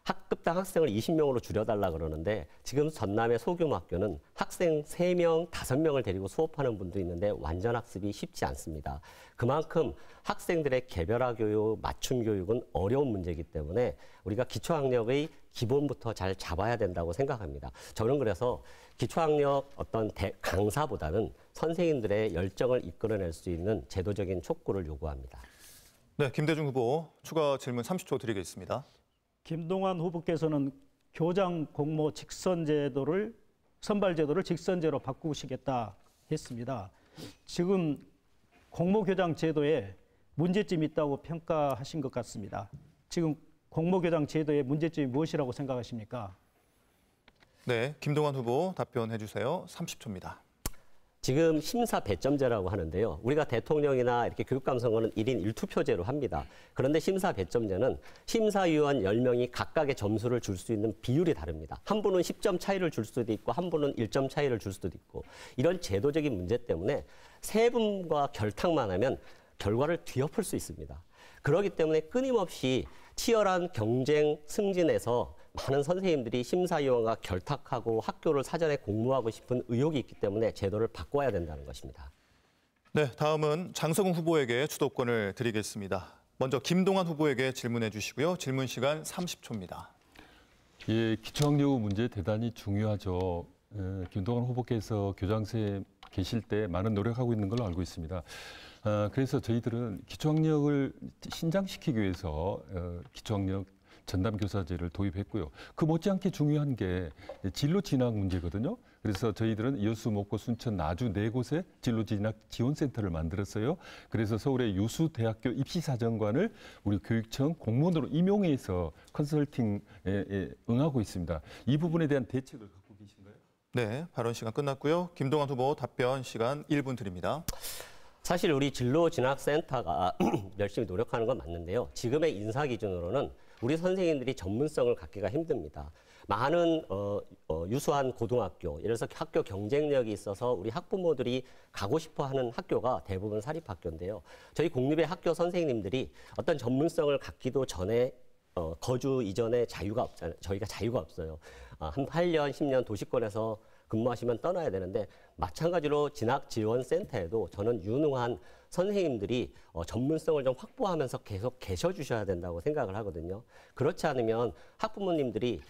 학급당 학생을 20명으로 줄여달라 그러는데 지금 전남의 소규모 학교는 학생 3명, 5명을 데리고 수업하는 분도 있는데 완전 학습이 쉽지 않습니다. 그만큼 학생들의 개별화 교육, 맞춤 교육은 어려운 문제이기 때문에 우리가 기초학력의 기본부터 잘 잡아야 된다고 생각합니다. 저는 그래서 기초학력 어떤 강사보다는 선생님들의 열정을 이끌어낼 수 있는 제도적인 촉구를 요구합니다. 네, 김대중 후보 추가 질문 30초 드리겠습니다. 김동완 후보께서는 교장 공모 직선제도를 선발제도를 직선제로 바꾸시겠다 했습니다. 지금 공모교장 제도에 문제점이 있다고 평가하신 것 같습니다. 지금 공모교장 제도의 문제점이 무엇이라고 생각하십니까? 네, 김동완 후보 답변해 주세요. 30초입니다. 지금 심사 배점제라고 하는데요. 우리가 대통령이나 이렇게 교육감 선거는 1인 1투표제로 합니다. 그런데 심사 배점제는 심사위원 10명이 각각의 점수를 줄 수 있는 비율이 다릅니다. 한 분은 10점 차이를 줄 수도 있고 한 분은 1점 차이를 줄 수도 있고 이런 제도적인 문제 때문에 세 분과 결탁만 하면 결과를 뒤엎을 수 있습니다. 그렇기 때문에 끊임없이 치열한 경쟁 승진에서 많은 선생님들이 심사위원과 결탁하고 학교를 사전에 공모하고 싶은 의혹이 있기 때문에 제도를 바꿔야 된다는 것입니다. 네, 다음은 장성훈 후보에게 주도권을 드리겠습니다. 먼저 김동완 후보에게 질문해 주시고요. 질문 시간 30초입니다. 예, 기초학력 문제 대단히 중요하죠. 김동완 후보께서 교장선생님 계실 때 많은 노력하고 있는 걸로 알고 있습니다. 그래서 저희들은 기초학력을 신장시키기 위해서 기초학력 전담교사제를 도입했고요. 그 못지않게 중요한 게 진로 진학 문제거든요. 그래서 저희들은 여수, 목포, 순천, 나주 4곳에 진로 진학 지원센터를 만들었어요. 그래서 서울의 유수대학교 입시사정관을 우리 교육청 공무원으로 임용해서 컨설팅에 응하고 있습니다. 이 부분에 대한 대책을 갖고 계신가요? 네, 발언 시간 끝났고요. 김동완 후보 답변 시간 1분 드립니다. 사실 우리 진로진학센터가 열심히 노력하는 건 맞는데요. 지금의 인사 기준으로는 우리 선생님들이 전문성을 갖기가 힘듭니다. 많은 유수한 고등학교, 예를 들어서 학교 경쟁력이 있어서 우리 학부모들이 가고 싶어하는 학교가 대부분 사립학교인데요. 저희 공립의 학교 선생님들이 어떤 전문성을 갖기도 전에 거주 이전에 자유가 없잖아요. 저희가 자유가 없어요. 한 8년, 10년 도시권에서 근무하시면 떠나야 되는데 마찬가지로 진학지원센터에도 저는 유능한 선생님들이 전문성을 좀 확보하면서 계속 계셔 주셔야 된다고 생각을 하거든요. 그렇지 않으면 학부모님들이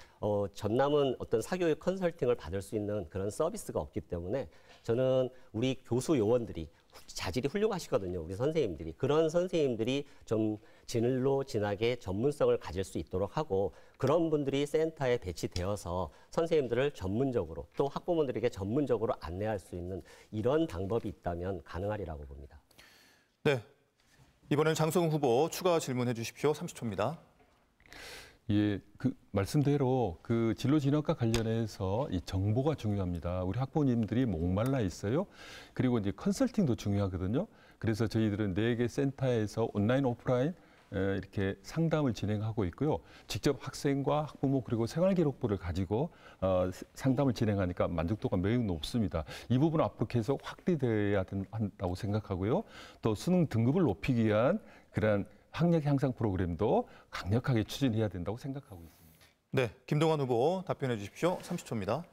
전남은 어떤 사교육 컨설팅을 받을 수 있는 그런 서비스가 없기 때문에 저는 우리 교수 요원들이 자질이 훌륭하시거든요. 우리 선생님들이. 그런 선생님들이 좀 진로 진학의 전문성을 가질 수 있도록 하고 그런 분들이 센터에 배치되어서 선생님들을 전문적으로 또 학부모들에게 전문적으로 안내할 수 있는 이런 방법이 있다면 가능하리라고 봅니다. 네, 이번엔 장성훈 후보 추가 질문해 주십시오. 30초입니다. 예, 그 말씀대로 그 진로 진학과 관련해서 이 정보가 중요합니다. 우리 학부모님들이 목말라 있어요. 그리고 이제 컨설팅도 중요하거든요. 그래서 저희들은 4개 센터에서 온라인, 오프라인 이렇게 상담을 진행하고 있고요. 직접 학생과 학부모 그리고 생활기록부를 가지고 상담을 진행하니까 만족도가 매우 높습니다. 이 부분은 앞으로 계속 확대돼야 한다고 생각하고요. 또 수능 등급을 높이기 위한 그러한 학력 향상 프로그램도 강력하게 추진해야 된다고 생각하고 있습니다. 네, 김동완 후보 답변해 주십시오. 30초입니다.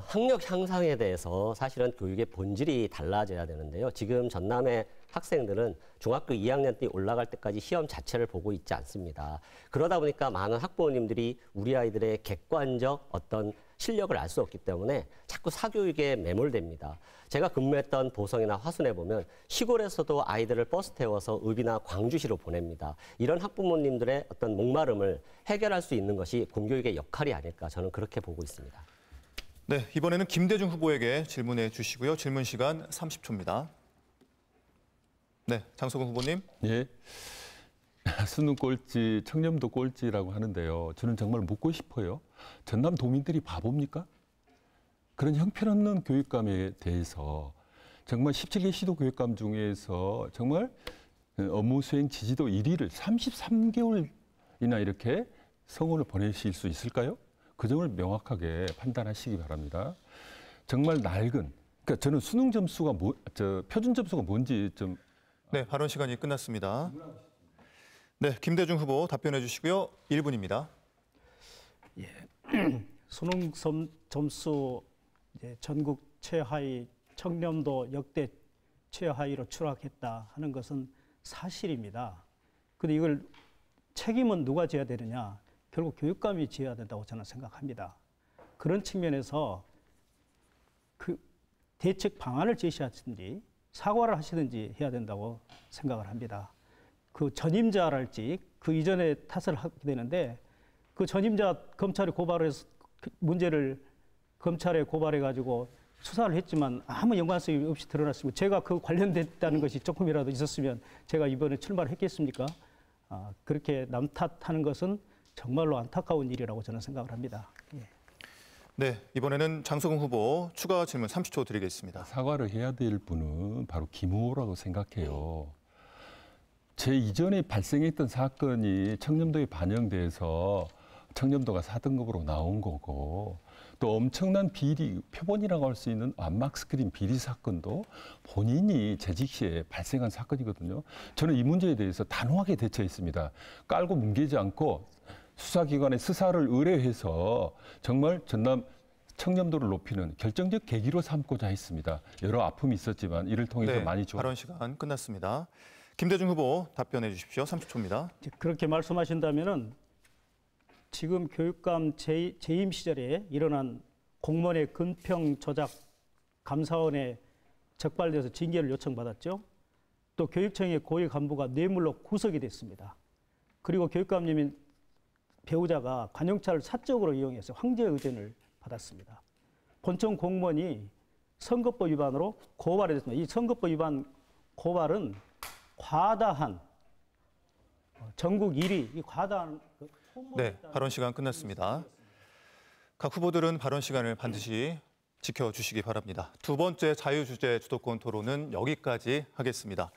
학력 향상에 대해서 사실은 교육의 본질이 달라져야 되는데요. 지금 전남의 학생들은 중학교 2학년 때 올라갈 때까지 시험 자체를 보고 있지 않습니다. 그러다 보니까 많은 학부모님들이 우리 아이들의 객관적 어떤 실력을 알 수 없기 때문에 자꾸 사교육에 매몰됩니다. 제가 근무했던 보성이나 화순에 보면 시골에서도 아이들을 버스 태워서 읍이나 광주시로 보냅니다. 이런 학부모님들의 어떤 목마름을 해결할 수 있는 것이 공교육의 역할이 아닐까 저는 그렇게 보고 있습니다. 네, 이번에는 김대중 후보에게 질문해 주시고요. 질문 시간 30초입니다. 네, 장성훈 후보님. 예. 수능 꼴찌, 청렴도 꼴찌라고 하는데요. 저는 정말 묻고 싶어요. 전남 도민들이 바보입니까? 그런 형편없는 교육감에 대해서 정말 17개 시도 교육감 중에서 정말 업무 수행 지지도 1위를 33개월이나 이렇게 성원을 보내실 수 있을까요? 그 점을 명확하게 판단하시기 바랍니다. 정말 낡은, 그러니까 저는 수능 점수가 표준 점수가 뭔지 좀. 네, 발언 시간이 끝났습니다. 네, 김대중 후보 답변해 주시고요. 1분입니다. 수능 점수 이제 전국 최하위, 청렴도 역대 최하위로 추락했다 하는 것은 사실입니다. 그런데 이걸 책임은 누가 져야 되느냐? 결국 교육감이 져야 된다고 저는 생각합니다. 그런 측면에서 그 대책 방안을 제시하든지 사과를 하시든지 해야 된다고 생각을 합니다. 그 전임자랄지 그 이전에 탓을 하게 되는데 그 전임자 검찰에 고발해서 문제를 검찰에 고발해가지고 수사를 했지만 아무 연관성이 없이 드러났습니다. 제가 그 관련됐다는 것이 조금이라도 있었으면 제가 이번에 출마를 했겠습니까? 그렇게 남 탓하는 것은 정말로 안타까운 일이라고 저는 생각을 합니다. 예. 네, 이번에는 장석웅 후보 추가 질문 30초 드리겠습니다. 사과를 해야 될 분은 바로 김 후보라고 생각해요. 제 이전에 발생했던 사건이 청렴도에 반영돼서 청렴도가 4등급으로 나온 거고 또 엄청난 비리, 표본이라고 할 수 있는 안막 스크린 비리 사건도 본인이 재직 시에 발생한 사건이거든요. 저는 이 문제에 대해서 단호하게 대처했습니다. 깔고 뭉개지 않고 수사기관에 수사를 의뢰해서 정말 전남 청렴도를 높이는 결정적 계기로 삼고자 했습니다. 여러 아픔이 있었지만 이를 통해서 네, 많이 좋아. 발언 시간 끝났습니다. 김대중 후보 답변해 주십시오. 30초입니다. 그렇게 말씀하신다면은 지금 교육감 재임 시절에 일어난 공무원의 근평 조작 감사원에 적발돼서 징계를 요청받았죠. 또 교육청의 고위 간부가 뇌물로 구속이 됐습니다. 그리고 교육감님인 배우자가 관용차를 사적으로 이용해서 황제 의전을 받았습니다. 본청 공무원이 선거법 위반으로 고발이 됐습니다. 이 선거법 위반 고발은 과다한 전국 1위, 이 과다한 네, 발언 시간 끝났습니다. 각 후보들은 발언 시간을 반드시 지켜주시기 바랍니다. 두 번째 자유주제 주도권 토론은 여기까지 하겠습니다.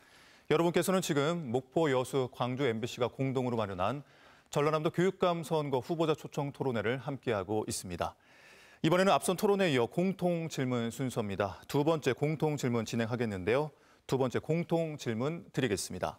여러분께서는 지금 목포, 여수, 광주 MBC가 공동으로 마련한 전라남도 교육감 선거 후보자 초청 토론회를 함께하고 있습니다. 이번에는 앞선 토론에 이어 공통 질문 순서입니다. 두 번째 공통 질문 진행하겠는데요. 두 번째 공통 질문 드리겠습니다.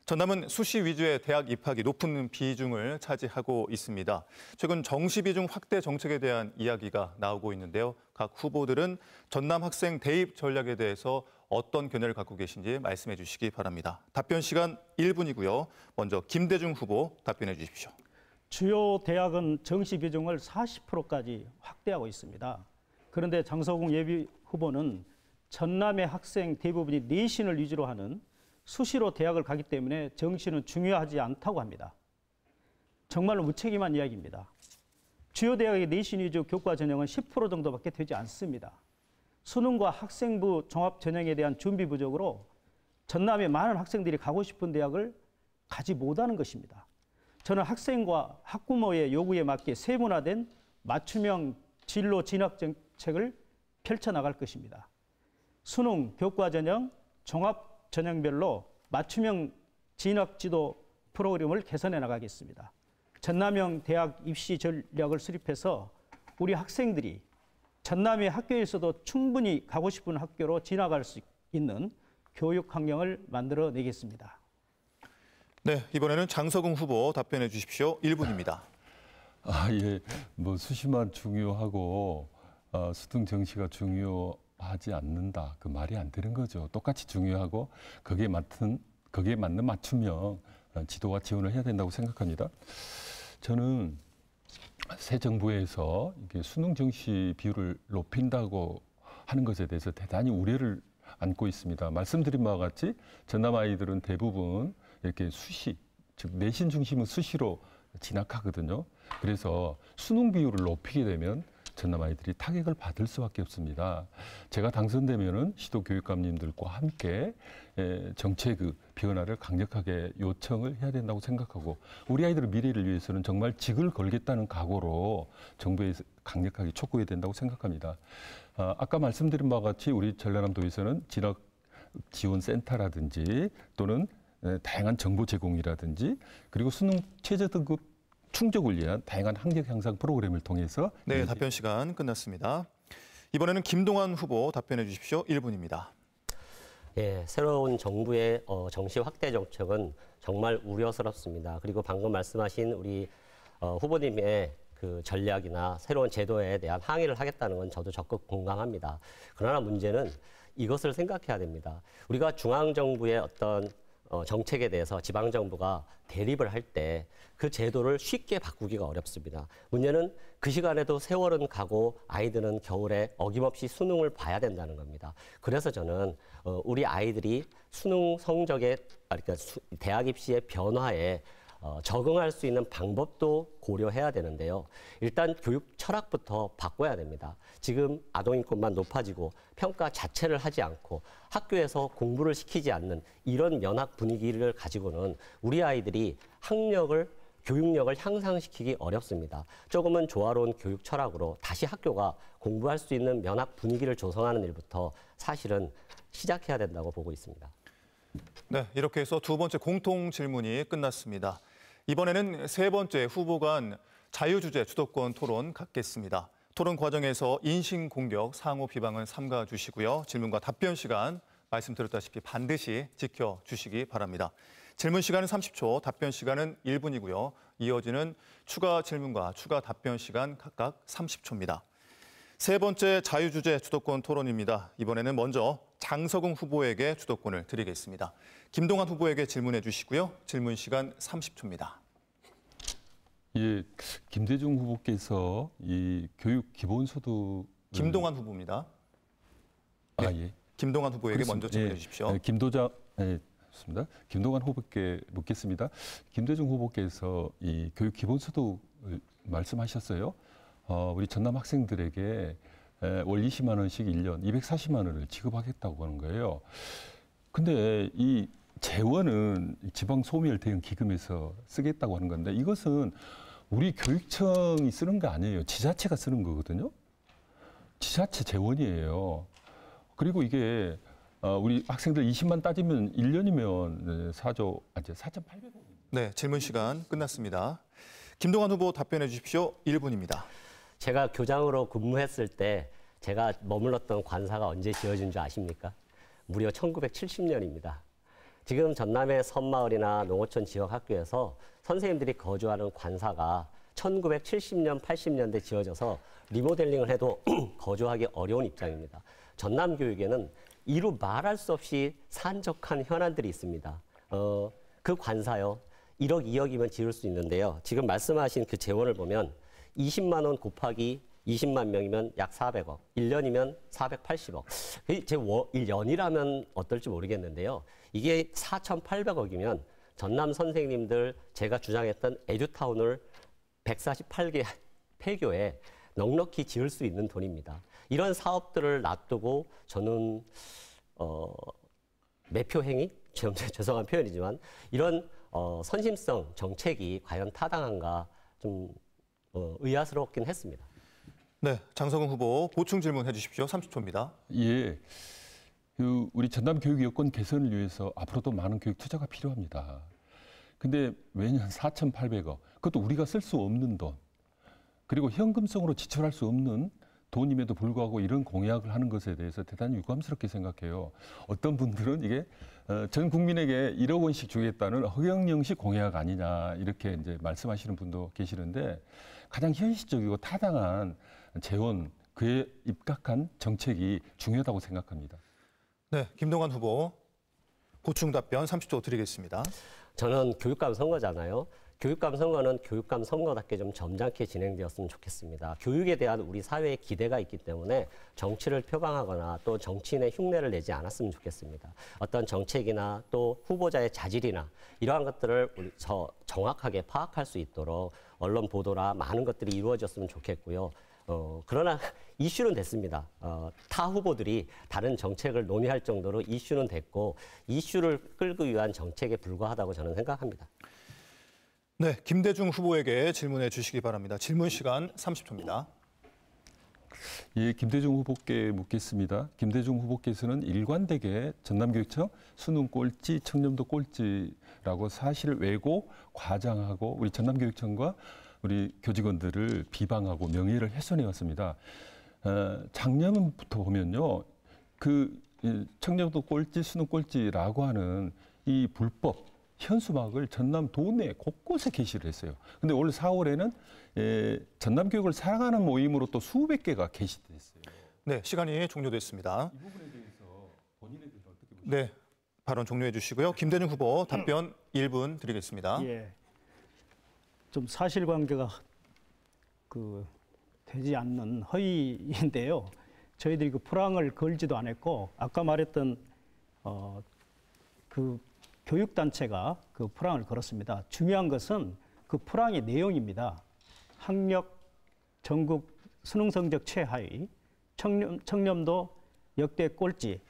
전남은 수시 위주의 대학 입학이 높은 비중을 차지하고 있습니다. 최근 정시 비중 확대 정책에 대한 이야기가 나오고 있는데요. 각 후보들은 전남 학생 대입 전략에 대해서 어떤 견해를 갖고 계신지 말씀해 주시기 바랍니다. 답변 시간 1분이고요. 먼저 김대중 후보 답변해 주십시오. 주요 대학은 정시 비중을 40%까지 확대하고 있습니다. 그런데 장석웅 예비 후보는 전남의 학생 대부분이 내신을 위주로 하는 수시로 대학을 가기 때문에 정시는 중요하지 않다고 합니다. 정말로 무책임한 이야기입니다. 주요 대학의 내신 위주 교과 전형은 10% 정도밖에 되지 않습니다. 수능과 학생부 종합 전형에 대한 준비 부족으로 전남의 많은 학생들이 가고 싶은 대학을 가지 못하는 것입니다. 저는 학생과 학부모의 요구에 맞게 세분화된 맞춤형 진로 진학 정책을 펼쳐나갈 것입니다. 수능, 교과 전형, 종합 전형별로 맞춤형 진학 지도 프로그램을 개선해 나가겠습니다. 전남형 대학 입시 전략을 수립해서 우리 학생들이 전남의 학교에서도 충분히 가고 싶은 학교로 진학할 수 있는 교육 환경을 만들어 내겠습니다. 네, 이번에는 장석웅 후보 답변해 주십시오. 1분입니다. 예. 뭐 수시만 중요하고 수능 정시가 중요하지 않는다. 그 말이 안 되는 거죠. 똑같이 중요하고 거기에 맞는 맞춤형 지도와 지원을 해야 된다고 생각합니다. 저는 새 정부에서 이게 수능 정시 비율을 높인다고 하는 것에 대해서 대단히 우려를 안고 있습니다. 말씀드린 바와 같이 전남 아이들은 대부분 이렇게 수시, 즉 내신 중심은 수시로 진학하거든요. 그래서 수능 비율을 높이게 되면 전남 아이들이 타격을 받을 수밖에 없습니다. 제가 당선되면은 시도 교육감님들과 함께 정책 변화를 강력하게 요청을 해야 된다고 생각하고 우리 아이들의 미래를 위해서는 정말 직을 걸겠다는 각오로 정부에 강력하게 촉구해야 된다고 생각합니다. 아까 말씀드린 바와 같이 우리 전라남도에서는 진학 지원 센터라든지 또는 다양한 정보 제공이라든지 그리고 수능 최저 등급 충족을 위한 다양한 학력 향상 프로그램을 통해서 네, 답변 시간 끝났습니다. 이번에는 김동완 후보 답변해 주십시오. 1분입니다. 예, 새로운 정부의 정시 확대 정책은 정말 우려스럽습니다. 그리고 방금 말씀하신 우리 후보님의 그 전략이나 새로운 제도에 대한 항의를 하겠다는 건 저도 적극 공감합니다. 그러나 문제는 이것을 생각해야 됩니다. 우리가 중앙정부의 어떤 정책에 대해서 지방정부가 대립을 할 때 그 제도를 쉽게 바꾸기가 어렵습니다. 문제는 그 시간에도 세월은 가고 아이들은 겨울에 어김없이 수능을 봐야 된다는 겁니다. 그래서 저는 우리 아이들이 수능 성적의, 그러니까 대학 입시의 변화에 적응할 수 있는 방법도 고려해야 되는데요. 일단 교육 철학부터 바꿔야 됩니다. 지금 아동인권만 높아지고 평가 자체를 하지 않고 학교에서 공부를 시키지 않는 이런 면학 분위기를 가지고는 우리 아이들이 학력을, 교육력을 향상시키기 어렵습니다. 조금은 조화로운 교육 철학으로 다시 학교가 공부할 수 있는 면학 분위기를 조성하는 일부터 사실은 시작해야 된다고 보고 있습니다. 네, 이렇게 해서 두 번째 공통 질문이 끝났습니다. 이번에는 세 번째 후보 간 자유주제 주도권 토론 갖겠습니다. 토론 과정에서 인신공격, 상호 비방은 삼가 주시고요. 질문과 답변 시간 말씀드렸다시피 반드시 지켜주시기 바랍니다. 질문 시간은 30초, 답변 시간은 1분이고요. 이어지는 추가 질문과 추가 답변 시간 각각 30초입니다. 세 번째 자유주제 주도권 토론입니다. 이번에는 먼저 장석웅 후보에게 주도권을 드리겠습니다. 김동완 후보에게 질문해 주시고요. 질문 시간 30초입니다. 예, 김대중 후보께서 이 교육 기본소득 김동완 후보입니다. 예. 김동완 후보에게 그렇습니다. 먼저 질문해 주십시오. 좋습니다. 김동완 후보께 묻겠습니다. 김대중 후보께서 이 교육 기본소득을 말씀하셨어요. 우리 전남 학생들에게 월 20만 원씩 1년 240만 원을 지급하겠다고 하는 거예요. 근데 이 재원은 지방 소멸 대응 기금에서 쓰겠다고 하는 건데 이것은 우리 교육청이 쓰는 거 아니에요. 지자체가 쓰는 거거든요. 지자체 재원이에요. 그리고 이게 우리 학생들 20만 따지면 1년이면 4,800원. 네, 질문 시간 끝났습니다. 김동완 후보 답변해 주십시오. 1분입니다. 제가 교장으로 근무했을 때 제가 머물렀던 관사가 언제 지어진 줄 아십니까? 무려 1970년입니다. 지금 전남의 섬마을이나 농어촌 지역 학교에서 선생님들이 거주하는 관사가 1970년, 80년대 지어져서 리모델링을 해도 거주하기 어려운 입장입니다. 전남 교육에는 이루 말할 수 없이 산적한 현안들이 있습니다. 그 관사요, 1억, 2억이면 지을 수 있는데요. 지금 말씀하신 그 재원을 보면 20만 원 곱하기 20만 명이면 약 400억, 1년이면 480억. 제 1년이라면 어떨지 모르겠는데요. 이게 4,800억이면 전남 선생님들 제가 주장했던 에듀타운을 148개 폐교에 넉넉히 지을 수 있는 돈입니다. 이런 사업들을 놔두고 저는 매표 행위? 죄송한 표현이지만 이런 선심성 정책이 과연 타당한가 좀 의아스럽긴 했습니다. 네, 장석웅 후보 보충 질문해 주십시오. 30초입니다. 예, 우리 전남 교육 여건 개선을 위해서 앞으로도 많은 교육 투자가 필요합니다. 근데 매년 4,800억, 그것도 우리가 쓸 수 없는 돈, 그리고 현금성으로 지출할 수 없는 돈임에도 불구하고 이런 공약을 하는 것에 대해서 대단히 유감스럽게 생각해요. 어떤 분들은 이게 전 국민에게 1억 원씩 주겠다는 허경영식 공약 아니냐 이렇게 이제 말씀하시는 분도 계시는데 가장 현실적이고 타당한 재원, 그에 입각한 정책이 중요하다고 생각합니다. 네, 김동완 후보 보충 답변 30초 드리겠습니다. 저는 교육감 선거잖아요. 교육감 선거는 교육감 선거답게 좀 점잖게 진행되었으면 좋겠습니다. 교육에 대한 우리 사회의 기대가 있기 때문에 정치를 표방하거나 또 정치인의 흉내를 내지 않았으면 좋겠습니다. 어떤 정책이나 또 후보자의 자질이나 이러한 것들을 정확하게 파악할 수 있도록 언론 보도나 많은 것들이 이루어졌으면 좋겠고요. 그러나 이슈는 됐습니다. 타 후보들이 다른 정책을 논의할 정도로 이슈는 됐고 이슈를 끌기 위한 정책에 불과하다고 저는 생각합니다. 네, 김대중 후보에게 질문해 주시기 바랍니다. 질문 시간 30초입니다. 예, 김대중 후보께 묻겠습니다. 김대중 후보께서는 일관되게 전남교육청 수능 꼴찌, 청렴도 꼴찌라고 사실을 왜곡, 과장하고 우리 전남교육청과 우리 교직원들을 비방하고 명예를 훼손해 왔습니다. 작년부터 보면요, 그 청렴도 꼴찌, 수능 꼴찌라고 하는 이 불법 현수막을 전남 도내 곳곳에 게시를 했어요. 근데 올 4월에는 전남 교육을 사랑하는 모임으로 또 수백 개가 게시됐어요. 네, 시간이 종료됐습니다. 이 부분에 대해서 본인에 대해서 어떻게 보십니까? 네, 발언 종료해 주시고요. 김대중 후보 답변 1분 드리겠습니다. 예. 좀 사실관계가 되지 않는 허위인데요. 저희들이 그 프랑을 걸지도 않았고 아까 말했던 그 교육단체가 그 프랑을 걸었습니다. 중요한 것은 그 프랑의 내용입니다. 학력 전국 수능 성적 최하위, 청렴도 역대 꼴찌,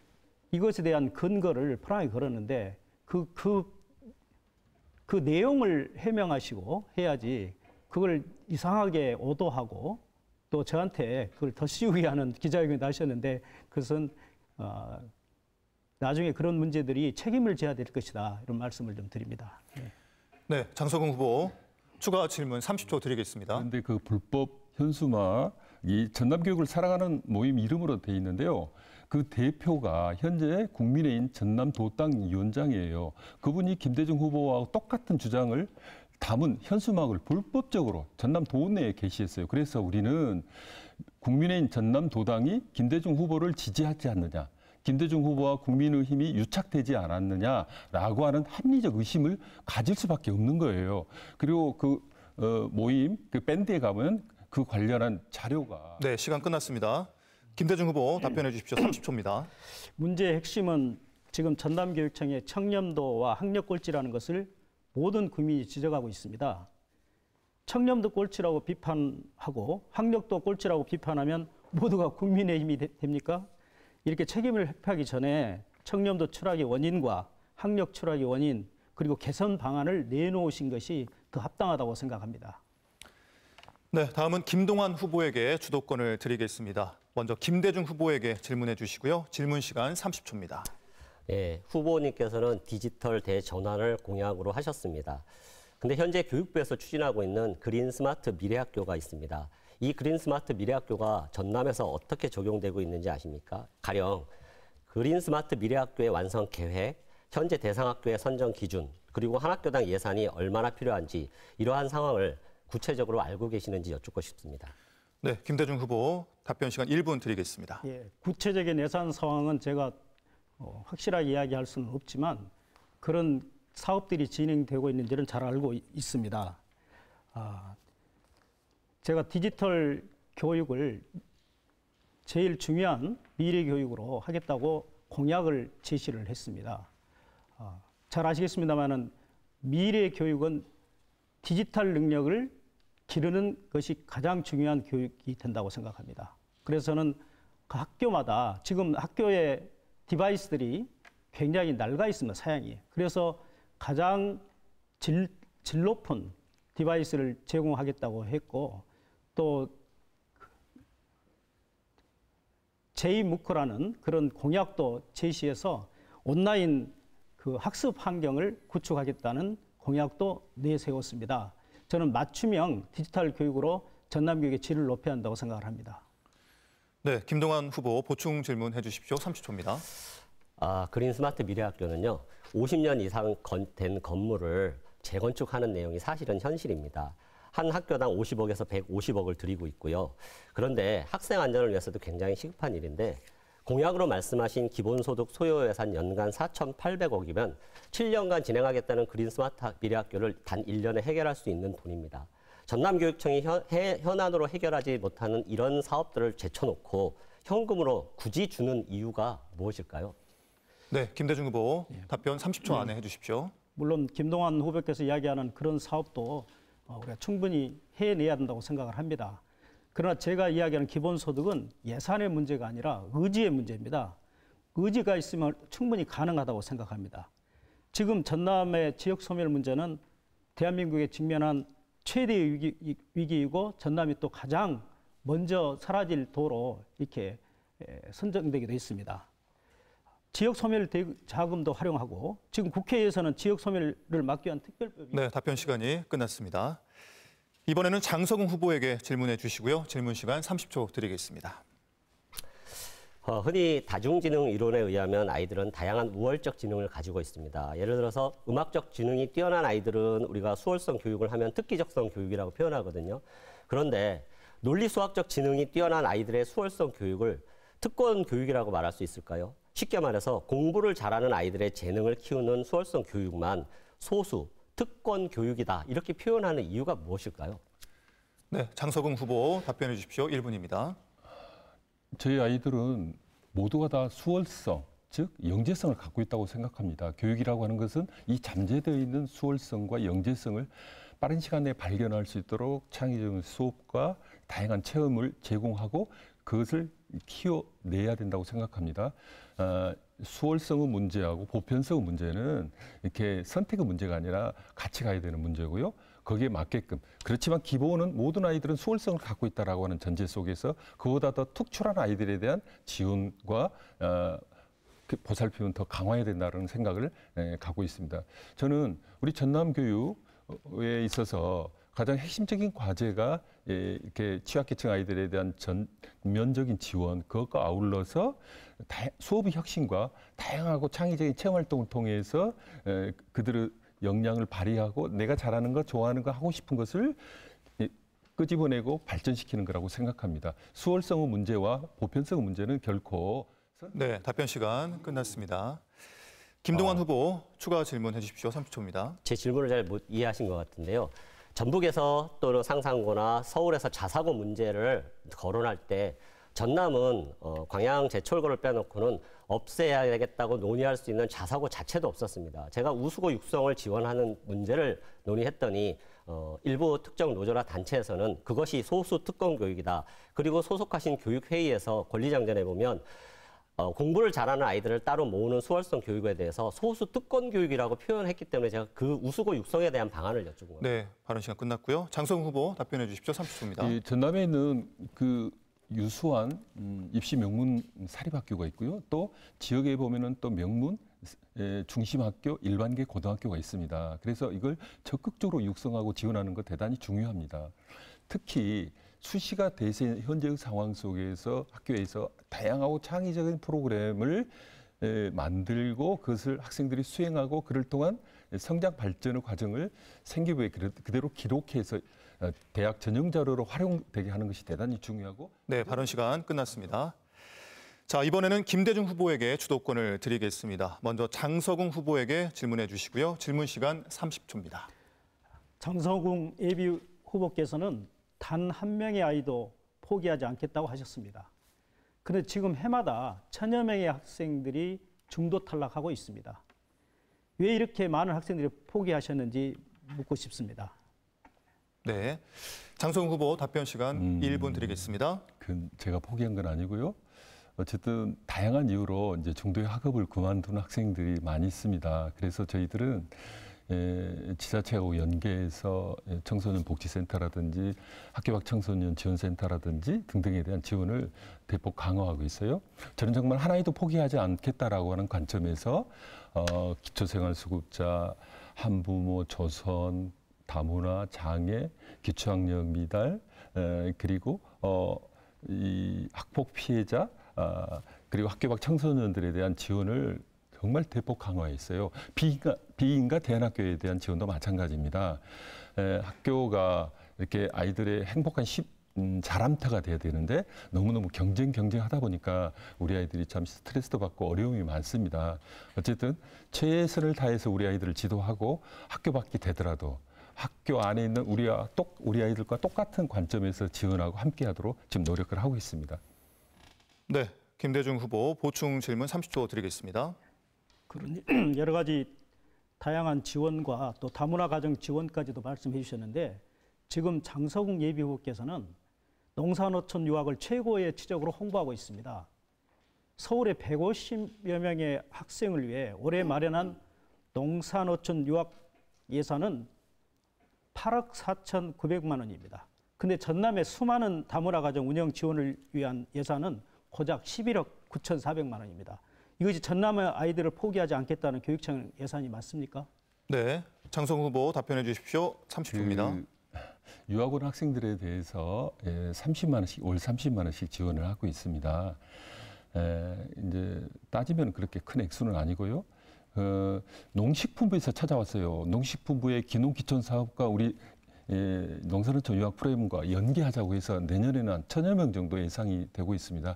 이것에 대한 근거를 프랑이 걸었는데 그 내용을 해명하시고 해야지 그걸 이상하게 오도하고 또 저한테 그걸 더 씌우게 하는 기자회견을 하셨는데 그것은 나중에 그런 문제들이 책임을 져야 될 것이다 이런 말씀을 좀 드립니다. 네. 네, 장석웅 후보 추가 질문 30초 드리겠습니다. 그런데 그 불법 현수막이 전남교육을 사랑하는 모임 이름으로 돼 있는데요. 그 대표가 현재 국민의힘 전남도당 위원장이에요. 그분이 김대중 후보와 똑같은 주장을 담은 현수막을 불법적으로 전남도 내에 게시했어요. 그래서 우리는 국민의힘 전남도당이 김대중 후보를 지지하지 않느냐, 김대중 후보와 국민의힘이 유착되지 않았느냐라고 하는 합리적 의심을 가질 수밖에 없는 거예요. 그리고 그 모임, 그 밴드에 가면 그 관련한 자료가. 네, 시간 끝났습니다. 김대중 후보 답변해 주십시오. 30초입니다. 문제의 핵심은 지금 전남교육청의 청렴도와 학력 꼴찌라는 것을 모든 국민이 지적하고 있습니다. 청렴도 꼴찌라고 비판하고 학력도 꼴찌라고 비판하면 모두가 국민의힘이 됩니까? 이렇게 책임을 회피하기 전에 청렴도 추락의 원인과 학력 추락의 원인 그리고 개선 방안을 내놓으신 것이 더 합당하다고 생각합니다. 네, 다음은 김동완 후보에게 주도권을 드리겠습니다. 먼저 김대중 후보에게 질문해 주시고요. 질문 시간 30초입니다. 예, 후보님께서는 디지털 대전환을 공약으로 하셨습니다. 근데 현재 교육부에서 추진하고 있는 그린 스마트 미래학교가 있습니다. 이 그린 스마트 미래학교가 전남에서 어떻게 적용되고 있는지 아십니까? 가령 그린 스마트 미래학교의 완성 계획, 현재 대상학교의 선정 기준, 그리고 한 학교당 예산이 얼마나 필요한지 이러한 상황을 구체적으로 알고 계시는지 여쭙고 싶습니다. 네, 김대중 후보 답변 시간 1분 드리겠습니다. 예, 구체적인 예산 상황은 제가 확실하게 이야기할 수는 없지만 그런 사업들이 진행되고 있는지는 잘 알고 있습니다. 제가 디지털 교육을 제일 중요한 미래 교육으로 하겠다고 공약을 제시를 했습니다. 잘 아시겠습니다만은 미래 교육은 디지털 능력을 기르는 것이 가장 중요한 교육이 된다고 생각합니다. 그래서 저는 그 학교마다 지금 학교의 디바이스들이 굉장히 낡아 있습니다, 사양이. 그래서 가장 질 높은 디바이스를 제공하겠다고 했고 또 제2무크라는 그런 공약도 제시해서 온라인 그 학습 환경을 구축하겠다는 공약도 내세웠습니다. 저는 맞춤형 디지털 교육으로 전남교육의 질을 높여야 한다고 생각을 합니다. 네, 김동완 후보 보충 질문해 주십시오. 30초입니다. 그린 스마트 미래학교는요, 50년 이상 된 건물을 재건축하는 내용이 사실은 현실입니다. 한 학교당 50억에서 150억을 들이고 있고요. 그런데 학생 안전을 위해서도 굉장히 시급한 일인데 공약으로 말씀하신 기본소득 소요 예산 연간 4,800억이면 7년간 진행하겠다는 그린 스마트 미래학교를 단 1년에 해결할 수 있는 돈입니다. 전남교육청이 현안으로 해결하지 못하는 이런 사업들을 제쳐놓고 현금으로 굳이 주는 이유가 무엇일까요? 네, 김대중 후보 답변 30초 안에 해주십시오. 물론 김동완 후보께서 이야기하는 그런 사업도 우리가 충분히 해내야 된다고 생각을 합니다. 그러나 제가 이야기하는 기본소득은 예산의 문제가 아니라 의지의 문제입니다. 의지가 있으면 충분히 가능하다고 생각합니다. 지금 전남의 지역 소멸 문제는 대한민국에 직면한 최대의 위기이고 전남이 또 가장 먼저 사라질 도로 이렇게 선정되기도 했습니다. 지역 소멸 자금도 활용하고 지금 국회에서는 지역 소멸을 막기 위한 특별법이 네, 답변 시간이 끝났습니다. 이번에는 장석웅 후보에게 질문해 주시고요. 질문 시간 30초 드리겠습니다. 흔히 다중지능 이론에 의하면 아이들은 다양한 우월적 지능을 가지고 있습니다. 예를 들어서 음악적 지능이 뛰어난 아이들은 우리가 수월성 교육을 하면 특기적성 교육이라고 표현하거든요. 그런데 논리수학적 지능이 뛰어난 아이들의 수월성 교육을 특권 교육이라고 말할 수 있을까요? 쉽게 말해서 공부를 잘하는 아이들의 재능을 키우는 수월성 교육만 소수, 특권 교육이다. 이렇게 표현하는 이유가 무엇일까요? 네, 장석웅 후보 답변해 주십시오. 1분입니다. 저희 아이들은 모두가 다 수월성, 즉 영재성을 갖고 있다고 생각합니다. 교육이라고 하는 것은 이 잠재되어 있는 수월성과 영재성을 빠른 시간에 발견할 수 있도록 창의적인 수업과 다양한 체험을 제공하고 그것을 키워내야 된다고 생각합니다. 수월성의 문제하고 보편성의 문제는 이렇게 선택의 문제가 아니라 같이 가야 되는 문제고요. 거기에 맞게끔. 그렇지만 기본은 모든 아이들은 수월성을 갖고 있다라고 하는 전제 속에서 그보다 더 특출한 아이들에 대한 지원과 보살핌은 더 강화해야 된다는 생각을 갖고 있습니다. 저는 우리 전남 교육에 있어서 가장 핵심적인 과제가 이렇게 취약계층 아이들에 대한 전면적인 지원, 그것과 아울러서 수업의 혁신과 다양하고 창의적인 체험 활동을 통해서 그들의 역량을 발휘하고 내가 잘하는 거, 좋아하는 거, 하고 싶은 것을 끄집어내고 발전시키는 거라고 생각합니다. 수월성의 문제와 보편성의 문제는 결코 네, 답변 시간 끝났습니다. 김동완 후보 추가 질문해 주십시오. 30초입니다. 제 질문을 잘 못 이해하신 것 같은데요. 전북에서 또는 상산고나 서울에서 자사고 문제를 거론할 때 전남은 광양 제철고를 빼놓고는 없애야 되겠다고 논의할 수 있는 자사고 자체도 없었습니다. 제가 우수고 육성을 지원하는 문제를 논의했더니 일부 특정 노조나 단체에서는 그것이 소수 특권 교육이다. 그리고 소속하신 교육회의에서 권리장전에 보면 공부를 잘하는 아이들을 따로 모으는 수월성 교육에 대해서 소수 특권 교육이라고 표현했기 때문에 제가 그 우수고 육성에 대한 방안을 여쭙은 겁니다. 네, 발언 시간 끝났고요. 장성훈 후보 답변해 주십시오. 30초입니다. 이 전남에 있는 그 유수한 입시 명문 사립학교가 있고요. 또 지역에 보면은 또 명문 중심학교, 일반계 고등학교가 있습니다. 그래서 이걸 적극적으로 육성하고 지원하는 것 대단히 중요합니다. 특히 수시가 대세 현재의 상황 속에서 학교에서 다양하고 창의적인 프로그램을 만들고 그것을 학생들이 수행하고 그를 통한 성장 발전의 과정을 생기부에 그대로 기록해서 대학 전형 자료로 활용되게 하는 것이 대단히 중요하고. 네, 발언 시간 끝났습니다. 자, 이번에는 김대중 후보에게 주도권을 드리겠습니다. 먼저 장석웅 후보에게 질문해 주시고요. 질문 시간 30초입니다. 장성궁 예비 후보께서는 단 한 명의 아이도 포기하지 않겠다고 하셨습니다. 그런데 지금 해마다 천여 명의 학생들이 중도 탈락하고 있습니다. 왜 이렇게 많은 학생들이 포기하셨는지 묻고 싶습니다. 네, 장성웅 후보 답변 시간 1분 드리겠습니다. 제가 포기한 건 아니고요. 어쨌든 다양한 이유로 이제 중도의 학업을 그만둔 학생들이 많이 있습니다. 그래서 저희들은 지자체하고 연계해서 청소년 복지센터라든지 학교 밖 청소년 지원센터라든지 등등에 대한 지원을 대폭 강화하고 있어요. 저는 정말 하나에도 포기하지 않겠다라고 하는 관점에서 기초생활수급자, 한부모, 조선, 다문화, 장애, 기초학력 미달, 그리고 이 학폭 피해자, 그리고 학교 밖 청소년들에 대한 지원을 정말 대폭 강화했어요. 비인가 대안학교에 대한 지원도 마찬가지입니다. 학교가 이렇게 아이들의 행복한 자람터가 돼야 되는데 너무너무 경쟁하다 보니까 우리 아이들이 참 스트레스도 받고 어려움이 많습니다. 어쨌든 최선을 다해서 우리 아이들을 지도하고 학교 밖이 되더라도 학교 안에 있는 우리 아이들과 똑같은 관점에서 지원하고 함께하도록 지금 노력을 하고 있습니다. 네, 김대중 후보 보충 질문 30초 드리겠습니다. 그런 여러 가지 다양한 지원과 또 다문화 가정 지원까지도 말씀해 주셨는데 지금 장석웅 예비 후보께서는 농사노천 유학을 최고의 치적으로 홍보하고 있습니다. 서울의 150여 명의 학생을 위해 올해 마련한 농사노천 유학 예산은 8억 4,900만 원입니다. 근데 전남의 수많은 다문화 가정 운영 지원을 위한 예산은 고작 11억 9,400만 원입니다. 이것이 전남의 아이들을 포기하지 않겠다는 교육청 예산이 맞습니까? 네, 장성훈 후보 답변해 주십시오. 30초입니다. 유학원 학생들에 대해서 30만 원씩 올 30만 원씩 지원을 하고 있습니다. 이제 따지면 그렇게 큰 액수는 아니고요. 농식품부에서 찾아왔어요. 농식품부의 기농기촌 사업과 우리 농산어촌 유학 프로그램과 연계하자고 해서 내년에는 한 1,000여 명 정도 예상이 되고 있습니다.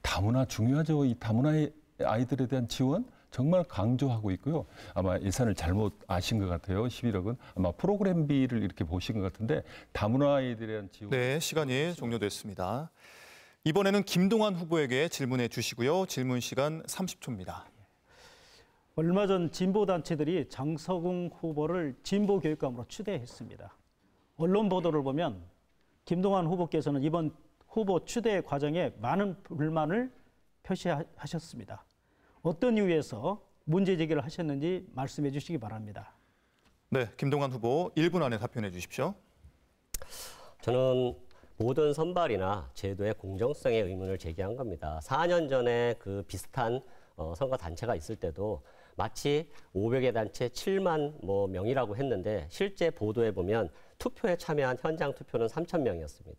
다문화 중요하죠. 이 다문화의 아이들에 대한 지원 정말 강조하고 있고요. 아마 예산을 잘못 아신 것 같아요. 11억은 아마 프로그램비를 이렇게 보신 것 같은데 다문화 아이들에 대한 지원. 네, 시간이 종료됐습니다. 이번에는 김동완 후보에게 질문해 주시고요. 질문 시간 30초입니다. 얼마 전 진보단체들이 장서궁 후보를 진보교육감으로 추대했습니다. 언론 보도를 보면 김동완 후보께서는 이번 후보 추대 과정에 많은 불만을 표시하셨습니다. 어떤 이유에서 문제 제기를 하셨는지 말씀해 주시기 바랍니다. 네, 김동완 후보 1분 안에 답변해 주십시오. 저는 모든 선발이나 제도의 공정성에 의문을 제기한 겁니다. 4년 전에 그 비슷한 선거 단체가 있을 때도 마치 500개 단체 7만 명이라고 했는데 실제 보도에 보면 투표에 참여한 현장 투표는 3,000명이었습니다.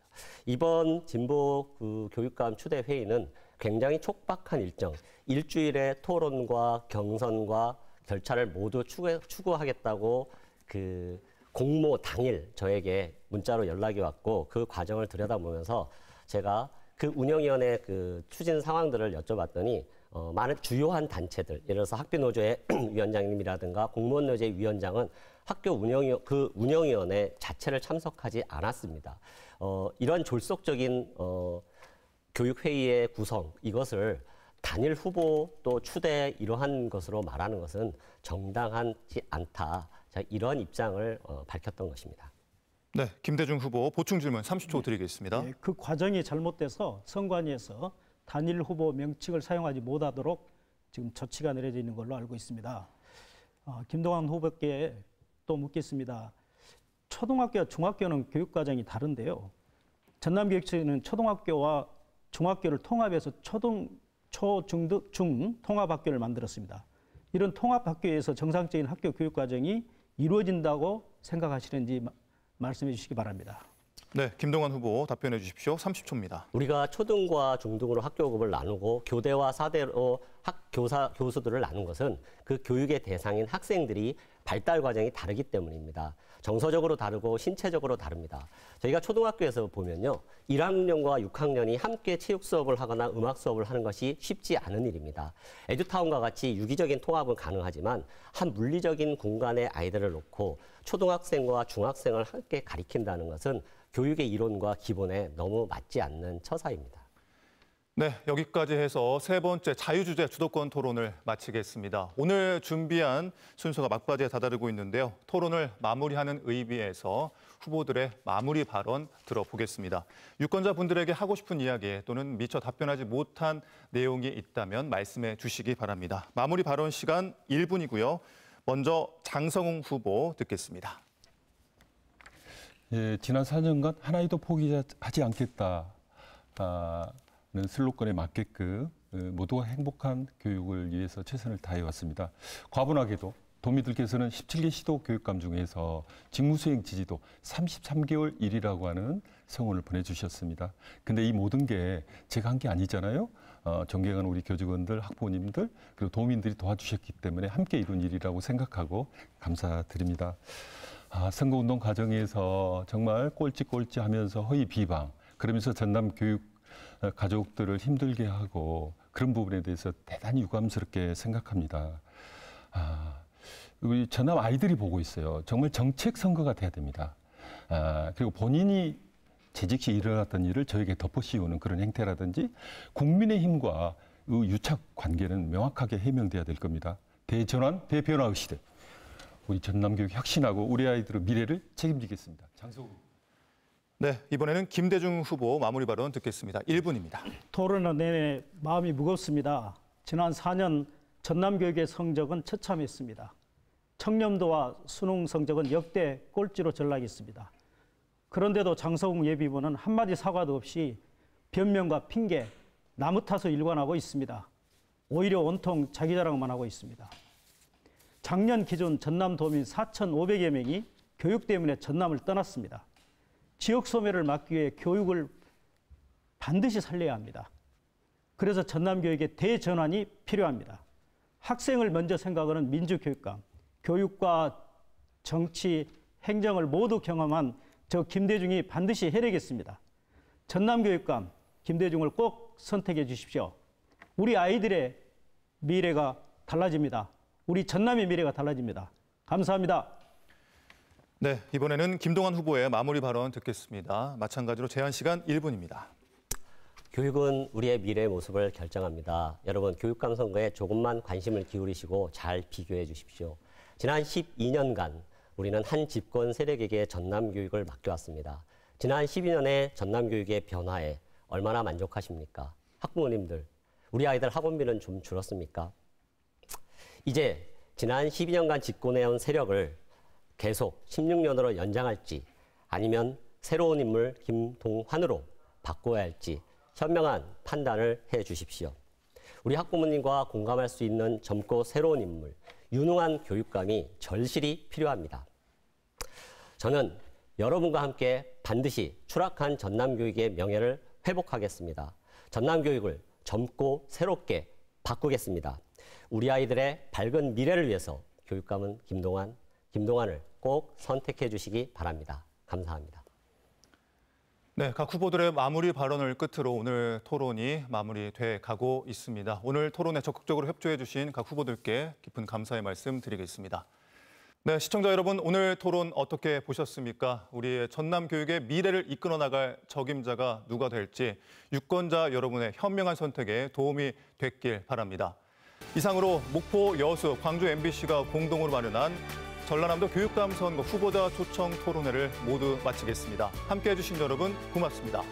이번 진보 교육감 추대 회의는 굉장히 촉박한 일정, 일주일의 토론과 경선과 절차를 모두 추구하겠다고 그 공모 당일 저에게 문자로 연락이 왔고 그 과정을 들여다보면서 제가 그 운영위원회 그 추진 상황들을 여쭤봤더니 많은 주요한 단체들, 예를 들어서 학비노조의 위원장님이라든가 공무원노조의 위원장은 학교 운영위원회 자체를 참석하지 않았습니다. 이런 졸속적인 교육회의의 구성, 이것을 단일 후보 또 추대 이러한 것으로 말하는 것은 정당하지 않다. 이런 입장을 밝혔던 것입니다. 네, 김대중 후보 보충 질문 30초 드리겠습니다. 네, 그 과정이 잘못돼서 선관위에서 단일 후보 명칭을 사용하지 못하도록 지금 조치가 내려져 있는 걸로 알고 있습니다. 김동완 후보께 또 묻겠습니다. 초등학교와 중학교는 교육과정이 다른데요. 전남교육청은 초등학교와 중학교를 통합해서 중 통합학교를 만들었습니다. 이런 통합학교에서 정상적인 학교 교육과정이 이루어진다고 생각하시는지 말씀해 주시기 바랍니다. 네, 김동완 후보 답변해 주십시오. 30초입니다. 우리가 초등과 중등으로 학교급을 나누고 교대와 사대로 교수들을 나눈 것은 그 교육의 대상인 학생들이 발달 과정이 다르기 때문입니다. 정서적으로 다르고 신체적으로 다릅니다. 저희가 초등학교에서 보면요. 1학년과 6학년이 함께 체육 수업을 하거나 음악 수업을 하는 것이 쉽지 않은 일입니다. 에듀타운과 같이 유기적인 통합은 가능하지만 한 물리적인 공간에 아이들을 놓고 초등학생과 중학생을 함께 가리킨다는 것은 교육의 이론과 기본에 너무 맞지 않는 처사입니다. 네, 여기까지 해서 세 번째 자유주제 주도권 토론을 마치겠습니다. 오늘 준비한 순서가 막바지에 다다르고 있는데요. 토론을 마무리하는 의미에서 후보들의 마무리 발언 들어보겠습니다. 유권자분들에게 하고 싶은 이야기 또는 미처 답변하지 못한 내용이 있다면 말씀해 주시기 바랍니다. 마무리 발언 시간 1분이고요. 먼저 장성웅 후보 듣겠습니다. 예, 지난 4년간 한 아이도 포기하지 않겠다는 슬로건에 맞게끔 모두가 행복한 교육을 위해서 최선을 다해왔습니다. 과분하게도 도민들께서는 17개 시도 교육감 중에서 직무수행 지지도 33개월 1이라고 하는 성원을 보내주셨습니다. 근데 이 모든 게 제가 한 게 아니잖아요. 존경하는 우리 교직원들, 학부모님들, 그리고 도민들이 도와주셨기 때문에 함께 이룬 일이라고 생각하고 감사드립니다. 선거운동 과정에서 정말 꼴찌 하면서 허위 비방, 그러면서 전남 교육 가족들을 힘들게 하고 그런 부분에 대해서 대단히 유감스럽게 생각합니다. 우리 전남 아이들이 보고 있어요. 정말 정책 선거가 돼야 됩니다. 그리고 본인이 재직 시 일어났던 일을 저에게 덮어씌우는 그런 행태라든지 국민의힘과 유착 관계는 명확하게 해명돼야 될 겁니다. 대전환, 대변화의 시대. 우리 전남교육 혁신하고 우리 아이들의 미래를 책임지겠습니다. 장소우. 네, 이번에는 김대중 후보 마무리 발언 듣겠습니다. 1분입니다. 토론은 내내 마음이 무겁습니다. 지난 4년 전남교육의 성적은 처참했습니다. 청렴도와 수능 성적은 역대 꼴찌로 전락했습니다. 그런데도 장성웅 예비후보는 한마디 사과도 없이 변명과 핑계, 나무 탓을 일관하고 있습니다. 오히려 온통 자기 자랑만 하고 있습니다. 작년 기준 전남 도민 4,500여 명이 교육 때문에 전남을 떠났습니다. 지역 소멸을 막기 위해 교육을 반드시 살려야 합니다. 그래서 전남교육의 대전환이 필요합니다. 학생을 먼저 생각하는 민주교육감, 교육과 정치, 행정을 모두 경험한 저 김대중이 반드시 해내겠습니다. 전남교육감 김대중을 꼭 선택해 주십시오. 우리 아이들의 미래가 달라집니다. 우리 전남의 미래가 달라집니다. 감사합니다. 네, 이번에는 김동완 후보의 마무리 발언 듣겠습니다. 마찬가지로 제한 시간 1분입니다. 교육은 우리의 미래의 모습을 결정합니다. 여러분, 교육감 선거에 조금만 관심을 기울이시고 잘 비교해 주십시오. 지난 12년간 우리는 한 집권 세력에게 전남교육을 맡겨왔습니다. 지난 12년의 전남교육의 변화에 얼마나 만족하십니까? 학부모님들, 우리 아이들 학원비는 좀 줄었습니까? 이제 지난 12년간 집권해온 세력을 계속 16년으로 연장할지 아니면 새로운 인물 김동환으로 바꿔야 할지 현명한 판단을 해 주십시오. 우리 학부모님과 공감할 수 있는 젊고 새로운 인물, 유능한 교육감이 절실히 필요합니다. 저는 여러분과 함께 반드시 추락한 전남교육의 명예를 회복하겠습니다. 전남교육을 젊고 새롭게 바꾸겠습니다. 우리 아이들의 밝은 미래를 위해서 교육감은 김동완을 꼭 선택해 주시기 바랍니다. 감사합니다. 네, 각 후보들의 마무리 발언을 끝으로 오늘 토론이 마무리돼 가고 있습니다. 오늘 토론에 적극적으로 협조해 주신 각 후보들께 깊은 감사의 말씀 드리겠습니다. 네, 시청자 여러분, 오늘 토론 어떻게 보셨습니까? 우리의 전남 교육의 미래를 이끌어 나갈 적임자가 누가 될지 유권자 여러분의 현명한 선택에 도움이 됐길 바랍니다. 이상으로 목포, 여수, 광주 MBC가 공동으로 마련한 전라남도 교육감 선거 후보자 초청 토론회를 모두 마치겠습니다. 함께해 주신 여러분 고맙습니다.